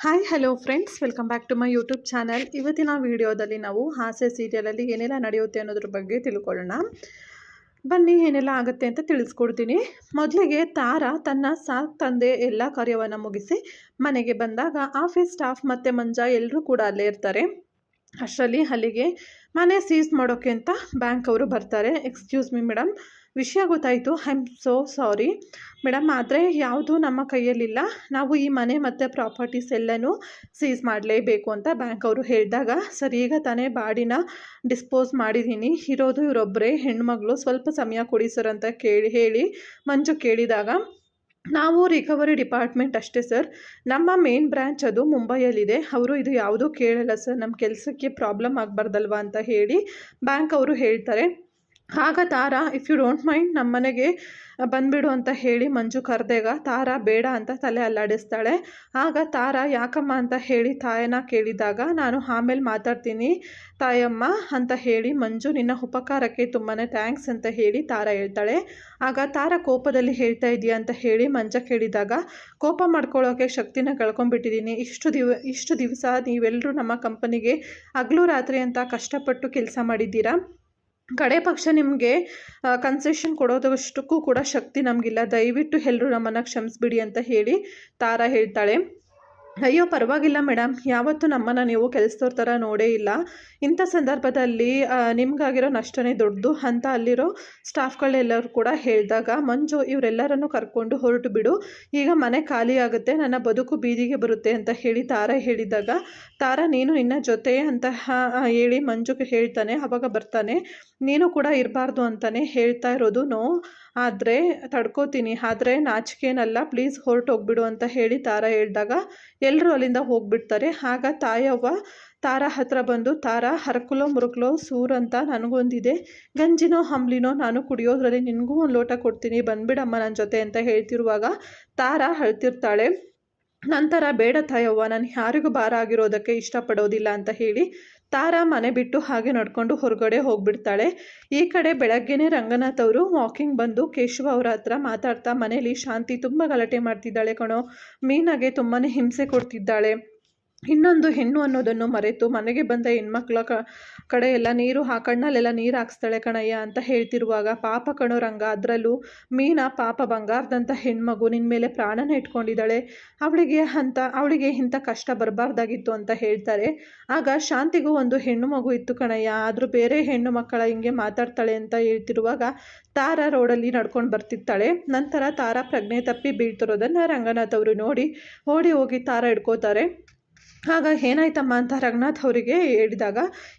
Hi hello friends, welcome back to my YouTube channel. ಇವತ್ತಿನ ವಿಡಿಯೋದಲ್ಲಿ ನಾವು ಹಾಸ್ಯ ಸೀರಿಯಲಲ್ಲಿ ಏನೆಲ್ಲ ನಡೆಯುತ್ತೆ ಅನ್ನೋದ್ರ ಬಗ್ಗೆ ತಿಳ್ಕೊಳ್ಳೋಣ. ಬನ್ನಿ, ಏನೆಲ್ಲ ಆಗುತ್ತೆ ಅಂತ ತಿಳಿಸ್ಕೊಡ್ತೀನಿ. ಮೊದಲಿಗೆ ತಾರಾ ತನ್ನ ಸಾಕ್ ತಂದೆ ಎಲ್ಲ ಕಾರ್ಯವನ್ನು ಮುಗಿಸಿ ಮನೆಗೆ ಬಂದಾಗ ಆಫೀಸ್ ಸ್ಟಾಫ್ ಮತ್ತು ಮಂಜ ಎಲ್ಲರೂ ಕೂಡ ಅಲ್ಲೇ ಇರ್ತಾರೆ. ಅಷ್ಟರಲ್ಲಿ ಅಲ್ಲಿಗೆ ಮನೆ ಸೀಸ್ ಮಾಡೋಕ್ಕೆ ಅಂತ ಬ್ಯಾಂಕ್ ಅವರು ಬರ್ತಾರೆ. ಎಕ್ಸ್ಕ್ಯೂಸ್ ಮಿ ಮೇಡಮ್, ವಿಷಯ ಗೊತ್ತಾಯಿತು, I am so sorry madam, ಆದರೆ ಯಾವುದೂ ನಮ್ಮ ಕೈಯಲ್ಲಿಲ್ಲ. ನಾವು ಈ ಮನೆ ಮತ್ತು ಪ್ರಾಪರ್ಟೀಸ್ ಎಲ್ಲನೂ ಸೀಸ್ ಮಾಡಲೇಬೇಕು ಅಂತ ಬ್ಯಾಂಕ್ ಅವರು ಹೇಳಿದಾಗ, ಸರ್ ಈಗ ತಾನೇ ಬಾಡಿನ ಡಿಸ್ಪೋಸ್ ಮಾಡಿದ್ದೀನಿ, ಇರೋದು ಇವರೊಬ್ಬರೇ ಹೆಣ್ಮಗಳು, ಸ್ವಲ್ಪ ಸಮಯ ಕೊಡಿ ಸರ್ ಅಂತ ಹೇಳಿ ಮಂಜು ಕೇಳಿದಾಗ, ನಾವು ರಿಕವರಿ ಡಿಪಾರ್ಟ್ಮೆಂಟ್ ಅಷ್ಟೇ ಸರ್, ನಮ್ಮ ಮೇನ್ ಬ್ರ್ಯಾಂಚ್ ಅದು ಮುಂಬೈಯಲ್ಲಿದೆ, ಅವರು ಇದು ಯಾವುದೂ ಕೇಳಲ್ಲ ಸರ್, ನಮ್ಮ ಕೆಲಸಕ್ಕೆ ಪ್ರಾಬ್ಲಮ್ ಆಗಬಾರ್ದಲ್ವ ಅಂತ ಹೇಳಿ ಬ್ಯಾಂಕ್ ಅವರು ಹೇಳ್ತಾರೆ. ಆಗ ತಾರಾ, ಇಫ್ ಯು ಡೋಂಟ್ ಮೈಂಡ್ ನಮ್ಮ ಮನೆಗೆ ಬಂದುಬಿಡು ಅಂತ ಹೇಳಿ ಮಂಜು ಕರೆದಾಗ ತಾರಾ ಬೇಡ ಅಂತ ತಲೆ ಅಲ್ಲಾಡಿಸ್ತಾಳೆ. ಆಗ ತಾರಾ ಯಾಕಮ್ಮ ಅಂತ ಹೇಳಿ ತಾಯನ ಕೇಳಿದಾಗ, ನಾನು ಆಮೇಲೆ ಮಾತಾಡ್ತೀನಿ ತಾಯಮ್ಮ ಅಂತ ಹೇಳಿ ಮಂಜು, ನಿನ್ನ ಉಪಕಾರಕ್ಕೆ ತುಂಬಾ ಥ್ಯಾಂಕ್ಸ್ ಅಂತ ಹೇಳಿ ತಾರಾ ಹೇಳ್ತಾಳೆ. ಆಗ ತಾರಾ ಕೋಪದಲ್ಲಿ ಹೇಳ್ತಾ ಇದೆಯಾ ಅಂತ ಹೇಳಿ ಮಂಜ ಕೇಳಿದಾಗ, ಕೋಪ ಮಾಡ್ಕೊಳ್ಳೋಕೆ ಶಕ್ತಿನ ಕಳ್ಕೊಂಡ್ಬಿಟ್ಟಿದ್ದೀನಿ, ಇಷ್ಟು ದಿವಸ ನೀವೆಲ್ಲರೂ ನಮ್ಮ ಕಂಪನಿಗೆ ಹಗಲು ರಾತ್ರಿ ಅಂತ ಕಷ್ಟಪಟ್ಟು ಕೆಲಸ ಮಾಡಿದ್ದೀರಾ, ಕಡೆ ಪಕ್ಷ ನಿಮಗೆ ಕನ್ಸೆಷನ್ ಕೊಡೋದಷ್ಟಕ್ಕೂ ಕೂಡ ಶಕ್ತಿ ನಮಗಿಲ್ಲ, ದಯವಿಟ್ಟು ಎಲ್ಲರೂ ನಮ್ಮನ್ನು ಕ್ಷಮಿಸ್ಬಿಡಿ ಅಂತ ಹೇಳಿ ತಾರಾ ಹೇಳ್ತಾಳೆ. ಅಯ್ಯೋ ಪರವಾಗಿಲ್ಲ ಮೇಡಮ್, ಯಾವತ್ತೂ ನಮ್ಮನ್ನು ನೀವು ಕೆಲಸದವ್ರ ಥರ ನೋಡೇ ಇಲ್ಲ, ಇಂಥ ಸಂದರ್ಭದಲ್ಲಿ ನಿಮಗಾಗಿರೋ ನಷ್ಟನೇ ದೊಡ್ಡದು ಅಂತ ಅಲ್ಲಿರೋ ಸ್ಟಾಫ್ಗಳೆಲ್ಲರೂ ಕೂಡ ಹೇಳಿದಾಗ, ಮಂಜು ಇವರೆಲ್ಲರನ್ನು ಕರ್ಕೊಂಡು ಹೊರಟು ಬಿಡು, ಈಗ ಮನೆ ಖಾಲಿ ಆಗುತ್ತೆ, ನನ್ನ ಬದುಕು ಬೀದಿಗೆ ಬರುತ್ತೆ ಅಂತ ಹೇಳಿ ತಾರಾ ಹೇಳಿದಾಗ, ತಾರಾ ನೀನು ನಿನ್ನ ಜೊತೆ ಅಂತ ಹೇಳಿ ಮಂಜುಗೆ ಹೇಳ್ತಾನೆ. ಅವಾಗ ಬರ್ತಾನೆ, ನೀನು ಕೂಡ ಇರಬಾರ್ದು ಅಂತಲೇ ಹೇಳ್ತಾ ಇರೋದು, ನೋ ಆದರೆ ತಡ್ಕೋತೀನಿ, ಆದರೆ ನಾಚಿಕೆನಲ್ಲ, ಪ್ಲೀಸ್ ಹೊರಟೋಗ್ಬಿಡು ಅಂತ ಹೇಳಿ ತಾರಾ ಹೇಳಿದಾಗ ಎಲ್ಲರೂ ಅಲ್ಲಿಂದ ಹೋಗ್ಬಿಡ್ತಾರೆ. ಆಗ ತಾಯವ್ವ ತಾರಾ ಹತ್ರ ಬಂದು, ತಾರಾ ಹರಕುಲೋ ಮುರುಕುಲೋ ಸೂರ್ ಅಂತ ನನಗೊಂದಿದೆ, ಗಂಜಿನೋ ಹಂಬ್ಲಿನೋ ನಾನು ಕುಡಿಯೋದ್ರಲ್ಲಿ ನಿನಗೂ ಒಂದು ಲೋಟ ಕೊಡ್ತೀನಿ, ಬಂದ್ಬಿಡಮ್ಮ ನನ್ನ ಜೊತೆ ಅಂತ ಹೇಳ್ತಿರುವಾಗ ತಾರಾ ಅಳ್ತಿರ್ತಾಳೆ. ನಂತರ, ಬೇಡ ತಾಯವ್ವ, ನಾನು ಯಾರಿಗೂ ಭಾರ ಆಗಿರೋದಕ್ಕೆ ಇಷ್ಟಪಡೋದಿಲ್ಲ ಅಂತ ಹೇಳಿ ತಾರಾ ಮನೆ ಬಿಟ್ಟು ಹಾಗೆ ನಡ್ಕೊಂಡು ಹೊರಗಡೆ ಹೋಗ್ಬಿಡ್ತಾಳೆ. ಈ ಕಡೆ ಬೆಳಗ್ಗೆನೇ ರಂಗನಾಥ್ ಅವರು ವಾಕಿಂಗ್ ಬಂದು ಕೇಶವ ಅವರ ಹತ್ರ ಮಾತಾಡ್ತಾ, ಮನೇಲಿ ಶಾಂತಿ ತುಂಬ ಗಲಾಟೆ ಮಾಡ್ತಿದ್ದಾಳೆ ಕಣೋ, ಮೀನಾಗೆ ತುಂಬಾ ಹಿಂಸೆ ಕೊಡ್ತಿದ್ದಾಳೆ, ಇನ್ನೊಂದು ಹೆಣ್ಣು ಅನ್ನೋದನ್ನು ಮರೆತು ಮನೆಗೆ ಬಂದ ಹೆಣ್ಮಕ್ಳ ಕಡೆ ಎಲ್ಲ ಕಣ್ಣಲ್ಲೆಲ್ಲ ನೀರು ಹಾಕ್ಸ್ತಾಳೆ ಕಣಯ್ಯ ಅಂತ ಹೇಳ್ತಿರುವಾಗ, ಪಾಪ ಕಣೋ ರಂಗ, ಅದರಲ್ಲೂ ಮೀನಾ ಪಾಪ ಬಂಗಾರದಂಥ ಹೆಣ್ಮಗು, ನಿನ್ನ ಮೇಲೆ ಪ್ರಾಣನ ಇಟ್ಕೊಂಡಿದ್ದಾಳೆ, ಅವಳಿಗೆ ಇಂಥ ಕಷ್ಟ ಬರಬಾರ್ದಾಗಿತ್ತು ಅಂತ ಹೇಳ್ತಾರೆ. ಆಗ ಶಾಂತಿಗೂ ಒಂದು ಹೆಣ್ಣು ಮಗು ಇತ್ತು ಕಣಯ್ಯ, ಆದರೂ ಬೇರೆ ಹೆಣ್ಣು ಮಕ್ಕಳ ಹಿಂಗೆ ಮಾತಾಡ್ತಾಳೆ ಅಂತ ಹೇಳ್ತಿರುವಾಗ ತಾರಾ ರೋಡಲ್ಲಿ ನಡ್ಕೊಂಡು ಬರ್ತಿರ್ತಾಳೆ. ನಂತರ ತಾರಾ ಪ್ರಜ್ಞೆ ತಪ್ಪಿ ಬೀಳ್ತಿರೋದನ್ನು ರಂಗನಾಥ್ ಅವರು ನೋಡಿ ಓಡಿ ಹೋಗಿ ತಾರಾ ಹಿಡ್ಕೋತಾರೆ. ಆಗ ಏನಾಯ್ತಮ್ಮ ಅಂತ ರಂಗನಾಥ್ ಅವರಿಗೆ ಹೇಳಿದಾಗ,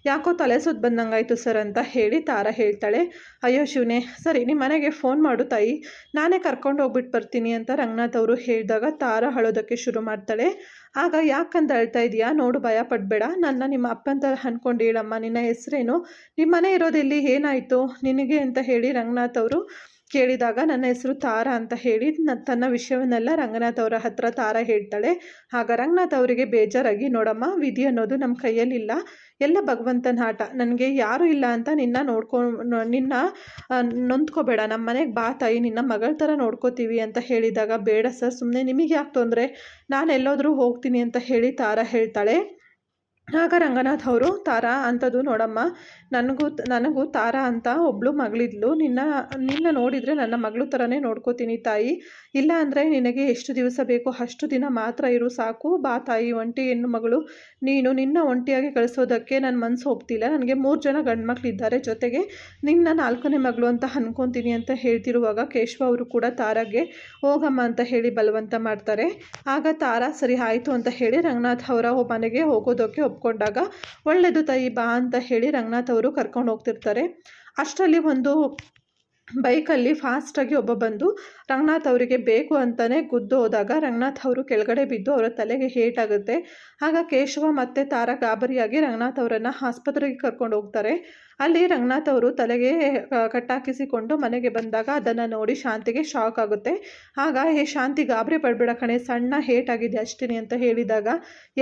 ಯಾಕೋ ತಲೆ ಸುತ್ತ ಬಂದಂಗಾಯ್ತು ಸರ್ ಅಂತ ಹೇಳಿ ತಾರಾ ಹೇಳ್ತಾಳೆ. ಅಯ್ಯೋ ಶಿವನೇ, ಸರಿ ನಿಮ್ಮ ಮನೆಗೆ ಫೋನ್ ಮಾಡು ತಾಯಿ, ನಾನೇ ಕರ್ಕೊಂಡು ಹೋಗ್ಬಿಟ್ಟು ಬರ್ತೀನಿ ಅಂತ ರಂಗನಾಥ್ ಅವರು ಹೇಳಿದಾಗ ತಾರಾ ಅಳೋದಕ್ಕೆ ಶುರು ಮಾಡ್ತಾಳೆ. ಆಗ ಯಾಕಂತ ಹೇಳ್ತಾ ಇದೆಯಾ, ನೋಡು ಭಯ ಪಡಬೇಡ, ನನ್ನ ನಿಮ್ಮ ಅಪ್ಪಂತ ಅಂದ್ಕೊಂಡು ಹೇಳಮ್ಮ, ನಿನ್ನ ಹೆಸರೇನು, ನಿಮ್ಮ ಮನೆ ಇರೋದೆಲ್ಲಿ, ಏನಾಯಿತು ನಿನಗೆ ಅಂತ ಹೇಳಿ ರಂಗನಾಥ್ ಅವರು ಕೇಳಿದಾಗ, ನನ್ನ ಹೆಸರು ತಾರಾ ಅಂತ ಹೇಳಿ ತನ್ನ ವಿಷಯವನ್ನೆಲ್ಲ ರಂಗನಾಥ್ ಅವರ ಹತ್ರ ತಾರಾ ಹೇಳ್ತಾಳೆ. ಆಗ ರಂಗನಾಥ್ ಅವರಿಗೆ ಬೇಜಾರಾಗಿ, ನೋಡಮ್ಮ, ವಿಧಿ ಅನ್ನೋದು ನಮ್ಮ ಕೈಯಲ್ಲಿಲ್ಲ, ಎಲ್ಲ ಭಗವಂತನ ಆಟ, ನನಗೆ ಯಾರೂ ಇಲ್ಲ ಅಂತ ನಿನ್ನ ನೊಂದ್ಕೋಬೇಡ, ನಮ್ಮ ಮನೆಗೆ ಬಾ ತಾಯಿ, ನಿನ್ನ ಮಗಳ ಥರ ನೋಡ್ಕೋತೀವಿ ಅಂತ ಹೇಳಿದಾಗ, ಬೇಡ ಸರ್, ಸುಮ್ಮನೆ ನಿಮಗೆ ಯಾಕೆ ತೊಂದರೆ, ನಾನು ಎಲ್ಲೋದ್ರೂ ಹೋಗ್ತೀನಿ ಅಂತ ಹೇಳಿ ತಾರಾ ಹೇಳ್ತಾಳೆ. ಆಗ ರಂಗನಾಥ್ ಅವರು, ತಾರಾ ಅಂಥದ್ದು ನೋಡಮ್ಮ, ನನಗೂ ತಾರಾ ಅಂತ ಒಬ್ಬಳು ಮಗಳಿದ್ಲು, ನಿನ್ನ ನೋಡಿದರೆ ನನ್ನ ಮಗಳು ಥರನೇ ನೋಡ್ಕೋತೀನಿ ತಾಯಿ, ಇಲ್ಲ ಅಂದರೆ ನಿನಗೆ ಎಷ್ಟು ದಿವಸ ಬೇಕೋ ಅಷ್ಟು ದಿನ ಮಾತ್ರ ಇರು ಸಾಕು, ಬಾ ತಾಯಿ, ಒಂಟಿ ಹೆಣ್ಣು ಮಗಳು ನೀನು, ನಿನ್ನ ಒಂಟಿಯಾಗಿ ಕಳಿಸೋದಕ್ಕೆ ನನ್ನ ಮನಸ್ಸು ಒಪ್ತಿಲ್ಲ, ನನಗೆ 3 ಜನ ಗಂಡು ಮಕ್ಕಳಿದ್ದಾರೆ, ಜೊತೆಗೆ ನಿನ್ನ 4ನೇ ಮಗಳು ಅಂತ ಅನ್ಕೊತೀನಿ ಅಂತ ಹೇಳ್ತಿರುವಾಗ ಕೇಶವ ಅವರು ಕೂಡ ತಾರಾಗೆ ಹೋಗಮ್ಮ ಅಂತ ಹೇಳಿ ಬಲವಂತ ಮಾಡ್ತಾರೆ. ಆಗ ತಾರಾ ಸರಿ ಆಯಿತು ಅಂತ ಹೇಳಿ ರಂಗನಾಥ್ ಅವರ ಮನೆಗೆ ಹೋಗೋದಕ್ಕೆ ಒಪ್ಕೊಂಡಾಗ, ಒಳ್ಳೆಯದು ತಾಯಿ ಬಾ ಅಂತ ಹೇಳಿ ರಂಗನಾಥ್ ಅವರು ಕರ್ಕೊಂಡು ಹೋಗ್ತಿರ್ತಾರೆ. ಅಷ್ಟರಲ್ಲಿ ಒಂದು ಬೈಕಲ್ಲಿ ಫಾಸ್ಟಾಗಿ ಒಬ್ಬ ಬಂದು ರಂಗನಾಥ್ ಅವರಿಗೆ ಬೇಕು ಅಂತಲೇ ಗುದ್ದು ಹೋದಾಗ ರಂಗನಾಥ್ ಅವರು ಕೆಳಗಡೆ ಬಿದ್ದು ಅವರ ತಲೆಗೆ ಏಟಾಗುತ್ತೆ. ಆಗ ಕೇಶವ ಮತ್ತು ತಾರಾ ಗಾಬರಿಯಾಗಿ ರಂಗನಾಥ್ ಅವರನ್ನು ಆಸ್ಪತ್ರೆಗೆ ಕರ್ಕೊಂಡು ಹೋಗ್ತಾರೆ. ಅಲ್ಲಿ ರಂಗನಾಥ್ ಅವರು ತಲೆಗೆ ಕಟ್ಟಾಕಿಸಿಕೊಂಡು ಮನೆಗೆ ಬಂದಾಗ ಅದನ್ನು ನೋಡಿ ಶಾಂತಿಗೆ ಶಾಕ್ ಆಗುತ್ತೆ. ಆಗ ಶಾಂತಿ ಗಾಬರಿ ಪಡಬೇಡ ಕಣೆ, ಸಣ್ಣ ಹೇಟಾಗಿದೆ ಅಷ್ಟೇ ಅಂತ ಹೇಳಿದಾಗ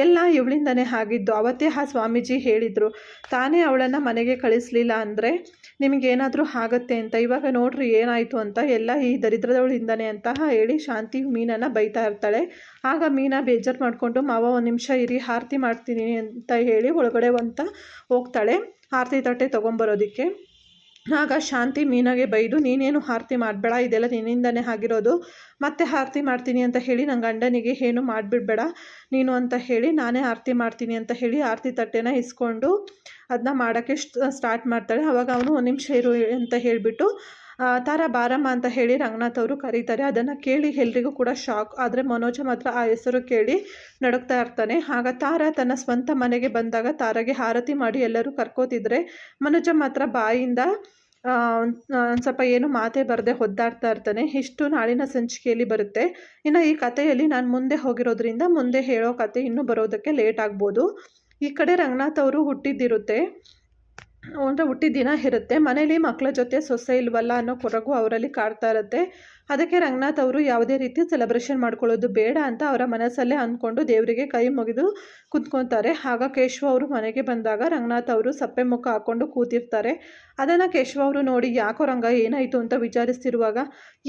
ಎಲ್ಲ ಇವಳಿಂದನೇ ಆಗಿದ್ದು. ಅವತ್ತೇ ಆ ಸ್ವಾಮೀಜಿ ಹೇಳಿದರು, ತಾನೇ ಅವಳನ್ನು ಮನೆಗೆ ಕಳಿಸ್ಲಿಲ್ಲ ಅಂದರೆ ನಿಮಗೇನಾದರೂ ಆಗುತ್ತೆ ಅಂತ. ಇವಾಗ ನೋಡ್ರಿ ಏನಾಯಿತು ಅಂತ, ಎಲ್ಲ ಈ ದರಿದ್ರದವಳಿಂದನೇ ಅಂತ ಹೇಳಿ ಶಾಂತಿ ಮೀನನ್ನು ಬೈತಾ ಇರ್ತಾಳೆ. ಆಗ ಮೀನಾ ಬೇಜಾರು ಮಾಡಿಕೊಂಡು, ಮಾವ ಒಂದು ನಿಮಿಷ ಇರಿ, ಆರತಿ ಮಾಡ್ತೀನಿ ಅಂತ ಹೇಳಿ ಒಳಗಡೆ ಅಂತ ಹೋಗ್ತಾಳೆ ಆರತಿ ತಟ್ಟೆ ತೊಗೊಂಬರೋದಕ್ಕೆ. ಆಗ ಶಾಂತಿ ಮೀನಾಗೆ ಬೈದು, ನೀನೇನು ಆರತಿ ಮಾಡಬೇಡ, ಇದೆಲ್ಲ ನಿನ್ನಿಂದನೇ ಆಗಿರೋದು, ಮತ್ತೆ ಆರತಿ ಮಾಡ್ತೀನಿ ಅಂತ ಹೇಳಿ ನನ್ನ ಗಂಡನಿಗೆ ಏನು ಮಾಡಿಬಿಡ್ಬೇಡ ನೀನು ಅಂತ ಹೇಳಿ ನಾನೇ ಆರತಿ ಮಾಡ್ತೀನಿ ಅಂತ ಹೇಳಿ ಆರತಿ ತಟ್ಟೆನ ಇಸ್ಕೊಂಡು ಅದನ್ನ ಮಾಡೋಕ್ಕೆ ಸ್ಟಾರ್ಟ್ ಮಾಡ್ತಾಳೆ. ಆವಾಗ ಅವನು ಒಂದು ನಿಮಿಷ ಇರು ಅಂತ ಹೇಳಿಬಿಟ್ಟು ತಾರಾ ಬಾರಮ್ಮ ಅಂತ ಹೇಳಿ ರಂಗನಾಥ್ ಅವರು ಕರೀತಾರೆ. ಅದನ್ನು ಕೇಳಿ ಎಲ್ರಿಗೂ ಕೂಡ ಶಾಕ್. ಆದರೆ ಮನೋಜ ಮಾತ್ರ ಆ ಹೆಸರು ಕೇಳಿ ನಡುಕ್ತಾ ಇರ್ತಾನೆ. ಆಗ ತಾರಾ ತನ್ನ ಸ್ವಂತ ಮನೆಗೆ ಬಂದಾಗ ತಾರಾಗೆ ಆರತಿ ಮಾಡಿ ಎಲ್ಲರೂ ಕರ್ಕೋತಿದ್ರೆ ಮನೋಜ ಮಾತ್ರ ಬಾಯಿಂದ ಸ್ವಲ್ಪ ಏನು ಮಾತೇ ಬರದೆ ಒದ್ದಾಡ್ತಾ ಇರ್ತಾನೆ. ಇಷ್ಟು ನಾಳಿನ ಸಂಚಿಕೆಯಲ್ಲಿ ಬರುತ್ತೆ. ಇನ್ನು ಈ ಕಥೆಯಲ್ಲಿ ನಾನು ಮುಂದೆ ಹೋಗಿರೋದ್ರಿಂದ ಮುಂದೆ ಹೇಳೋ ಕತೆ ಇನ್ನೂ ಬರೋದಕ್ಕೆ ಲೇಟ್ ಆಗ್ಬೋದು. ಈ ಕಡೆ ರಂಗನಾಥ್ ಅವರು ಹುಟ್ಟಿದ್ದಿರುತ್ತೆ, ಅಂದರೆ ಹುಟ್ಟಿದ ದಿನ ಇರುತ್ತೆ. ಮನೇಲಿ ಮಕ್ಕಳ ಜೊತೆ ಸೊಸೆ ಇಲ್ವಲ್ಲ ಅನ್ನೋ ಕೊರಗು ಅವರಲ್ಲಿ ಕಾಡ್ತಾ ಇರುತ್ತೆ. ಅದಕ್ಕೆ ರಂಗನಾಥ್ ಅವರು ಯಾವುದೇ ರೀತಿ ಸೆಲೆಬ್ರೇಷನ್ ಮಾಡ್ಕೊಳ್ಳೋದು ಬೇಡ ಅಂತ ಅವರ ಮನಸ್ಸಲ್ಲೇ ಅಂದ್ಕೊಂಡು ದೇವರಿಗೆ ಕೈ ಮುಗಿದು ಕುತ್ಕೊತಾರೆ. ಆಗ ಕೇಶವ ಅವರು ಮನೆಗೆ ಬಂದಾಗ ರಂಗನಾಥ್ ಅವರು ಸಪ್ಪೆ ಮುಖ ಹಾಕ್ಕೊಂಡು ಕೂತಿರ್ತಾರೆ. ಅದನ್ನು ಕೇಶವ ಅವರು ನೋಡಿ, ಯಾಕೋ ರಂಗ ಏನಾಯಿತು ಅಂತ ವಿಚಾರಿಸ್ತಿರುವಾಗ,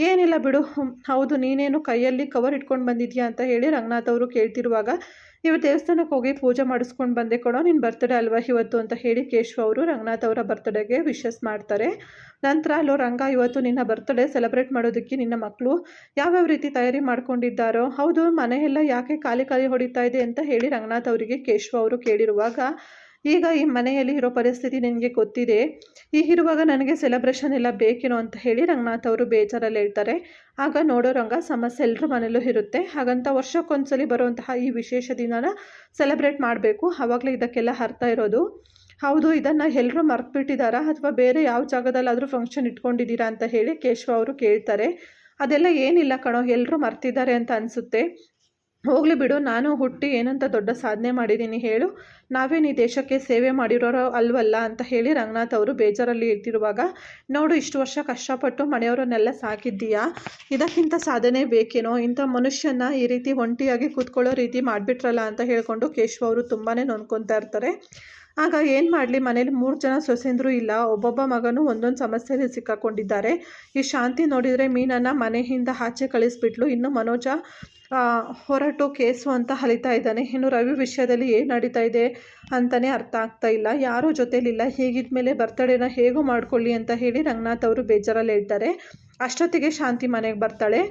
ಏನಿಲ್ಲ ಬಿಡು, ಹೌದು ನೀನೇನು ಕೈಯಲ್ಲಿ ಕವರ್ ಇಟ್ಕೊಂಡು ಬಂದಿದ್ಯಾ ಅಂತ ಹೇಳಿ ರಂಗನಾಥ್ ಅವರು ಕೇಳ್ತಿರುವಾಗ, ನೀವು ದೇವಸ್ಥಾನಕ್ಕೆ ಹೋಗಿ ಪೂಜೆ ಮಾಡಿಸ್ಕೊಂಡು ಬಂದೆ ಕೊಡೋ, ನಿನ್ನ ಬರ್ತ್ಡೇ ಅಲ್ವಾ ಇವತ್ತು ಅಂತ ಹೇಳಿ ಕೇಶವ ಅವರು ರಂಗನಾಥ್ ಅವರ ಬರ್ತ್ಡೇಗೆ ವಿಶಸ್ ಮಾಡ್ತಾರೆ. ನಂತರ ಅಲ್ಲೋ ರಂಗ, ಇವತ್ತು ನಿನ್ನ ಬರ್ತ್ಡೇ ಸೆಲೆಬ್ರೇಟ್ ಮಾಡೋದಕ್ಕೆ ನಿನ್ನ ಮಕ್ಕಳು ಯಾವ್ಯಾವ ರೀತಿ ತಯಾರಿ ಮಾಡ್ಕೊಂಡಿದ್ದಾರೋ, ಹೌದು ಮನೆಯೆಲ್ಲ ಯಾಕೆ ಖಾಲಿ ಖಾಲಿ ಹೊಡಿತಾ ಇದೆ ಅಂತ ಹೇಳಿ ರಂಗನಾಥ್ ಅವರಿಗೆ ಕೇಶವ ಅವರು ಕೇಳಿರುವಾಗ, ಈಗ ಈ ಮನೆಯಲ್ಲಿ ಇರೋ ಪರಿಸ್ಥಿತಿ ನಿನಗೆ ಗೊತ್ತಿದೆ, ಹೀಗಿರುವಾಗ ನನಗೆ ಸೆಲೆಬ್ರೇಷನ್ ಎಲ್ಲ ಬೇಕೇನೋ ಅಂತ ಹೇಳಿ ರಂಗನಾಥ್ ಅವರು ಬೇಜಾರಲ್ಲಿ ಹೇಳ್ತಾರೆ. ಆಗ ನೋಡೋ ರಂಗ, ಸಮಸ್ಯೆ ಎಲ್ಲರ ಮನೆಯಲ್ಲೂ ಇರುತ್ತೆ, ಹಾಗಂತ ವರ್ಷಕ್ಕೊಂದ್ಸಲಿ ಬರುವಂತಹ ಈ ವಿಶೇಷ ದಿನನ ಸೆಲೆಬ್ರೇಟ್ ಮಾಡಬೇಕು, ಆವಾಗಲೇ ಇದಕ್ಕೆಲ್ಲ ಅರ್ಥ ಇರೋದು. ಹೌದು, ಇದನ್ನು ಎಲ್ಲರೂ ಮರ್ತ್ಬಿಟ್ಟಿದ್ದಾರಾ ಅಥವಾ ಬೇರೆ ಯಾವ ಜಾಗದಲ್ಲಾದರೂ ಫಂಕ್ಷನ್ ಇಟ್ಕೊಂಡಿದ್ದೀರಾ ಅಂತ ಹೇಳಿ ಕೇಶವ ಅವರು ಕೇಳ್ತಾರೆ. ಅದೆಲ್ಲ ಏನಿಲ್ಲ ಕಣೋ, ಎಲ್ಲರೂ ಮರ್ತಿದ್ದಾರೆ ಅಂತ ಅನಿಸುತ್ತೆ, ಹೋಗಲಿ ಬಿಡು, ನಾನು ಹುಟ್ಟಿ ಏನಂತ ದೊಡ್ಡ ಸಾಧನೆ ಮಾಡಿದ್ದೀನಿ ಹೇಳು, ನಾವೇನು ಈ ದೇಶಕ್ಕೆ ಸೇವೆ ಮಾಡಿರೋರು ಅಲ್ವಲ್ಲ ಅಂತ ಹೇಳಿ ರಂಗನಾಥ್ ಅವರು ಬೇಜಾರಲ್ಲಿ ಇರ್ತಿರುವಾಗ, ನೋಡು ಇಷ್ಟು ವರ್ಷ ಕಷ್ಟಪಟ್ಟು ಮನೆಯವರನ್ನೆಲ್ಲ ಸಾಕಿದ್ದೀಯಾ, ಇದಕ್ಕಿಂತ ಸಾಧನೆ ಬೇಕೇನೋ, ಇಂಥ ಮನುಷ್ಯನ ಈ ರೀತಿ ಒಂಟಿಯಾಗಿ ಕೂತ್ಕೊಳ್ಳೋ ರೀತಿ ಮಾಡಿಬಿಟ್ರಲ್ಲ ಅಂತ ಹೇಳ್ಕೊಂಡು ಕೇಶವ ಅವರು ತುಂಬಾ ನೊಂದ್ಕೊತಾ ಇರ್ತಾರೆ. ಆಗ ಏನು ಮಾಡಲಿ, ಮನೇಲಿ 3 ಜನ ಸೊಸೆಂದರು ಇಲ್ಲ, ಒಬ್ಬೊಬ್ಬ ಮಗನೂ ಒಂದೊಂದು ಸಮಸ್ಯೆಯಲ್ಲಿ ಸಿಕ್ಕಾಕೊಂಡಿದ್ದಾರೆ. ಈ ಶಾಂತಿ ನೋಡಿದರೆ ಮೀನನ್ನು ಮನೆಯಿಂದ ಆಚೆ ಕಳಿಸ್ಬಿಟ್ಲು, ಇನ್ನು ಮನೋಜ ಹೊರಟು ಕೇಸು ಅಂತ ಅಲಿತಾ ಇದ್ದಾನೆ. ಇನ್ನು ರವಿ ವಿಷಯದಲ್ಲಿ ಏನು ನಡೀತಾ ಇದೆ ಅಂತಲೇ ಅರ್ಥ ಆಗ್ತಾ ಇಲ್ಲ, ಯಾರೂ ಜೊತೇಲಿಲ್ಲ, ಹೀಗಿದ್ಮೇಲೆ ಬರ್ತಡೇನ ಹೇಗೂ ಮಾಡ್ಕೊಳ್ಳಿ ಅಂತ ಹೇಳಿ ರಂಗನಾಥ್ ಅವರು ಬೇಜಾರಲ್ಲಿ ಹೇಳ್ತಾರೆ. ಅಷ್ಟೊತ್ತಿಗೆ ಶಾಂತಿ ಮನೆಗೆ ಬರ್ತಾಳೆ.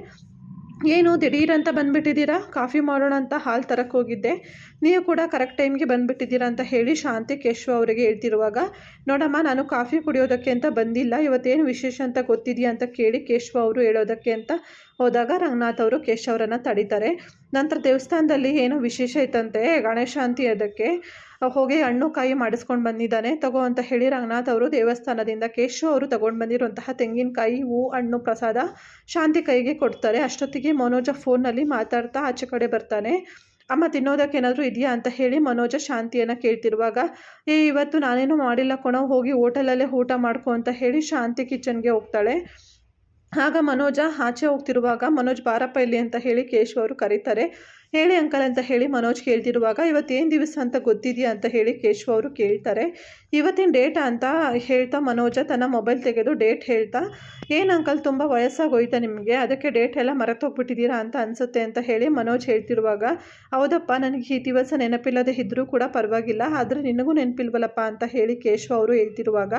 ಏನು ದಿಢೀರಂತ ಬಂದುಬಿಟ್ಟಿದ್ದೀರಾ, ಕಾಫಿ ಮಾಡೋಣ ಅಂತ ಹಾಲು ತರಕ್ಕೆ ಹೋಗಿದ್ದೆ, ನೀವು ಕೂಡ ಕರೆಕ್ಟ್ ಟೈಮ್ಗೆ ಬಂದುಬಿಟ್ಟಿದ್ದೀರಾ ಅಂತ ಹೇಳಿ ಶಾಂತಿ ಕೇಶವ ಅವರಿಗೆ ಹೇಳ್ತಿರುವಾಗ, ನೋಡಮ್ಮ ನಾನು ಕಾಫಿ ಕುಡಿಯೋದಕ್ಕೆ ಅಂತ ಬಂದಿಲ್ಲ, ಇವತ್ತೇನು ವಿಶೇಷ ಅಂತ ಗೊತ್ತಿದೆಯಾ ಅಂತ ಕೇಳಿ ಕೇಶವ ಅವರು ಹೇಳೋದಕ್ಕೆ ಅಂತ ಹೋದಾಗ ರಂಗನಾಥ್ ಅವರು ಕೇಶವರನ್ನು ತಡೀತಾರೆ. ನಂತರ ದೇವಸ್ಥಾನದಲ್ಲಿ ಏನೋ ವಿಶೇಷ ಇತ್ತಂತೆ, ಗಣೇಶಾಂತಿ ಅದಕ್ಕೆ ಹೋಗಿ ಹಣ್ಣು ಕಾಯಿ ಮಾಡಿಸ್ಕೊಂಡು ಬಂದಿದ್ದಾನೆ ತಗೋ ಅಂತ ಹೇಳಿ ರಂಗನಾಥ್ ಅವರು ದೇವಸ್ಥಾನದಿಂದ ಕೇಶವ ಅವರು ತಗೊಂಡು ಬಂದಿರುವಂತಹ ತೆಂಗಿನಕಾಯಿ, ಹೂ, ಹಣ್ಣು ಪ್ರಸಾದ ಶಾಂತಿ ಕೈಗೆ ಕೊಡ್ತಾರೆ. ಅಷ್ಟೊತ್ತಿಗೆ ಮನೋಜ ಫೋನ್ನಲ್ಲಿ ಮಾತಾಡ್ತಾ ಆಚೆ ಕಡೆ ಬರ್ತಾನೆ. ಅಮ್ಮ ತಿನ್ನೋದಕ್ಕೆ ಏನಾದರೂ ಇದೆಯಾ ಅಂತ ಹೇಳಿ ಮನೋಜ ಶಾಂತಿಯನ್ನು ಕೇಳ್ತಿರುವಾಗ, ಇವತ್ತು ನಾನೇನು ಮಾಡಿಲ್ಲ ಕೊಣೋ, ಹೋಗಿ ಹೋಟೆಲಲ್ಲೇ ಊಟ ಮಾಡ್ಕೊ ಅಂತ ಹೇಳಿ ಶಾಂತಿ ಕಿಚನ್ಗೆ ಹೋಗ್ತಾಳೆ. ಆಗ ಮನೋಜ ಆಚೆ ಹೋಗ್ತಿರುವಾಗ, ಮನೋಜ್ ಬಾರಪ್ಪ ಇಲ್ಲಿ ಅಂತ ಹೇಳಿ ಕೇಶವ ಅವರು ಕರೀತಾರೆ. ಹೇಳಿ ಅಂಕಲ್ ಅಂತ ಹೇಳಿ ಮನೋಜ್ ಕೇಳ್ತಿರುವಾಗ, ಇವತ್ತೇನು ದಿವಸ ಅಂತ ಗೊತ್ತಿದೆಯಾ ಅಂತ ಹೇಳಿ ಕೇಶವ ಅವರು ಕೇಳ್ತಾರೆ. ಇವತ್ತಿನ ಡೇಟಾ ಅಂತ ಹೇಳ್ತಾ ಮನೋಜ ತನ್ನ ಮೊಬೈಲ್ ತೆಗೆದು ಡೇಟ್ ಹೇಳ್ತಾ, ಏನು ಅಂಕಲ್ ತುಂಬ ವಯಸ್ಸಾಗೋಯ್ತಾ ನಿಮಗೆ, ಅದಕ್ಕೆ ಡೇಟ್ ಎಲ್ಲ ಮರೆತೋಗ್ಬಿಟ್ಟಿದ್ದೀರಾ ಅಂತ ಅನಿಸುತ್ತೆ ಅಂತ ಹೇಳಿ ಮನೋಜ್ ಹೇಳ್ತಿರುವಾಗ, ಹೌದಪ್ಪ ನನಗೆ ಈ ದಿವಸ ನೆನಪಿಲ್ಲದೆ ಇದ್ದರೂ ಕೂಡ ಪರವಾಗಿಲ್ಲ, ಆದರೆ ನಿನಗೂ ನೆನಪಿಲ್ವಲ್ಲಪ್ಪ ಅಂತ ಹೇಳಿ ಕೇಶವ ಅವರು ಹೇಳ್ತಿರುವಾಗ,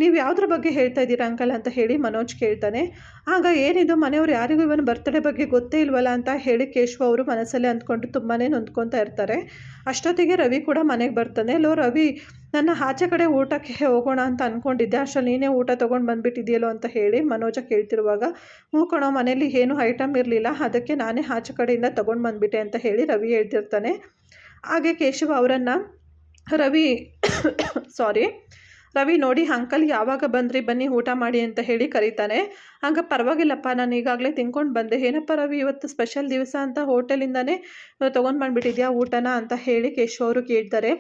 ನೀವು ಯಾವುದ್ರ ಬಗ್ಗೆ ಹೇಳ್ತಾ ಇದ್ದೀರಾ ಅಂಕಲ್ ಅಂತ ಹೇಳಿ ಮನೋಜ್ ಕೇಳ್ತಾನೆ. ಆಗ ಏನಿದು ಮನೆಯವರು ಯಾರಿಗೂ ಇವನು ಬರ್ತ್ಡೇ ಬಗ್ಗೆ ಗೊತ್ತೇ ಇಲ್ವಲ್ಲ ಅಂತ ಹೇಳಿ ಕೇಶವ ಅವರು ಮನಸ್ಸಲ್ಲೇ ಅಂದ್ಕೊಂಡು ತುಂಬಾ ನೊಂದ್ಕೊತಾ ಇರ್ತಾರೆ. ಅಷ್ಟೊತ್ತಿಗೆ ರವಿ ಕೂಡ ಮನೆಗೆ ಬರ್ತಾನೆ. ಲೋ ರವಿ, ನನ್ನ ಆಚೆ ಕಡೆ ಊಟಕ್ಕೆ ಹೋಗೋಣ ಅಂತ ಅಂದ್ಕೊಂಡಿದ್ದೆ, ಅಷ್ಟರಲ್ಲಿ ನೀನೇ ಊಟ ತೊಗೊಂಡು ಬಂದುಬಿಟ್ಟಿದೆಯಲ್ಲೋ ಅಂತ ಹೇಳಿ ಮನೋಜ ಕೇಳ್ತಿರುವಾಗ, ಹ್ಞೂ ಕಣೋ, ಮನೇಲಿ ಏನೂ ಐಟಮ್ ಇರಲಿಲ್ಲ, ಅದಕ್ಕೆ ನಾನೇ ಆಚೆ ಕಡೆಯಿಂದ ತೊಗೊಂಡು ಬಂದುಬಿಟ್ಟೆ ಅಂತ ಹೇಳಿ ರವಿ ಹೇಳ್ತಿರ್ತಾನೆ. ಹಾಗೆ ಕೇಶವ ಅವರನ್ನು ರವಿ ನೋಡಿ, ಅಂಕಲ್ ಯಾವಾಗ ಬಂದ್ರಿ, ಬನ್ನಿ ಊಟ ಮಾಡಿ ಅಂತ ಹೇಳಿ ಕರೀತಾನೆ. ಆಗ ಪರವಾಗಿಲ್ಲಪ್ಪ, ನಾನು ಈಗಾಗಲೇ ತಿನ್ಕೊಂಡು ಬಂದೆ. ಏನಪ್ಪ ರವಿ, ಇವತ್ತು ಸ್ಪೆಷಲ್ ದಿವಸ ಅಂತ ಹೋಟೆಲಿಂದನೇ ತೊಗೊಂಡು ಬಂದುಬಿಟ್ಟಿದ್ಯಾ ಊಟನ ಅಂತ ಹೇಳಿ ಕೇಶವ್ ಅವರು ಕೇಳ್ತಾರೆ.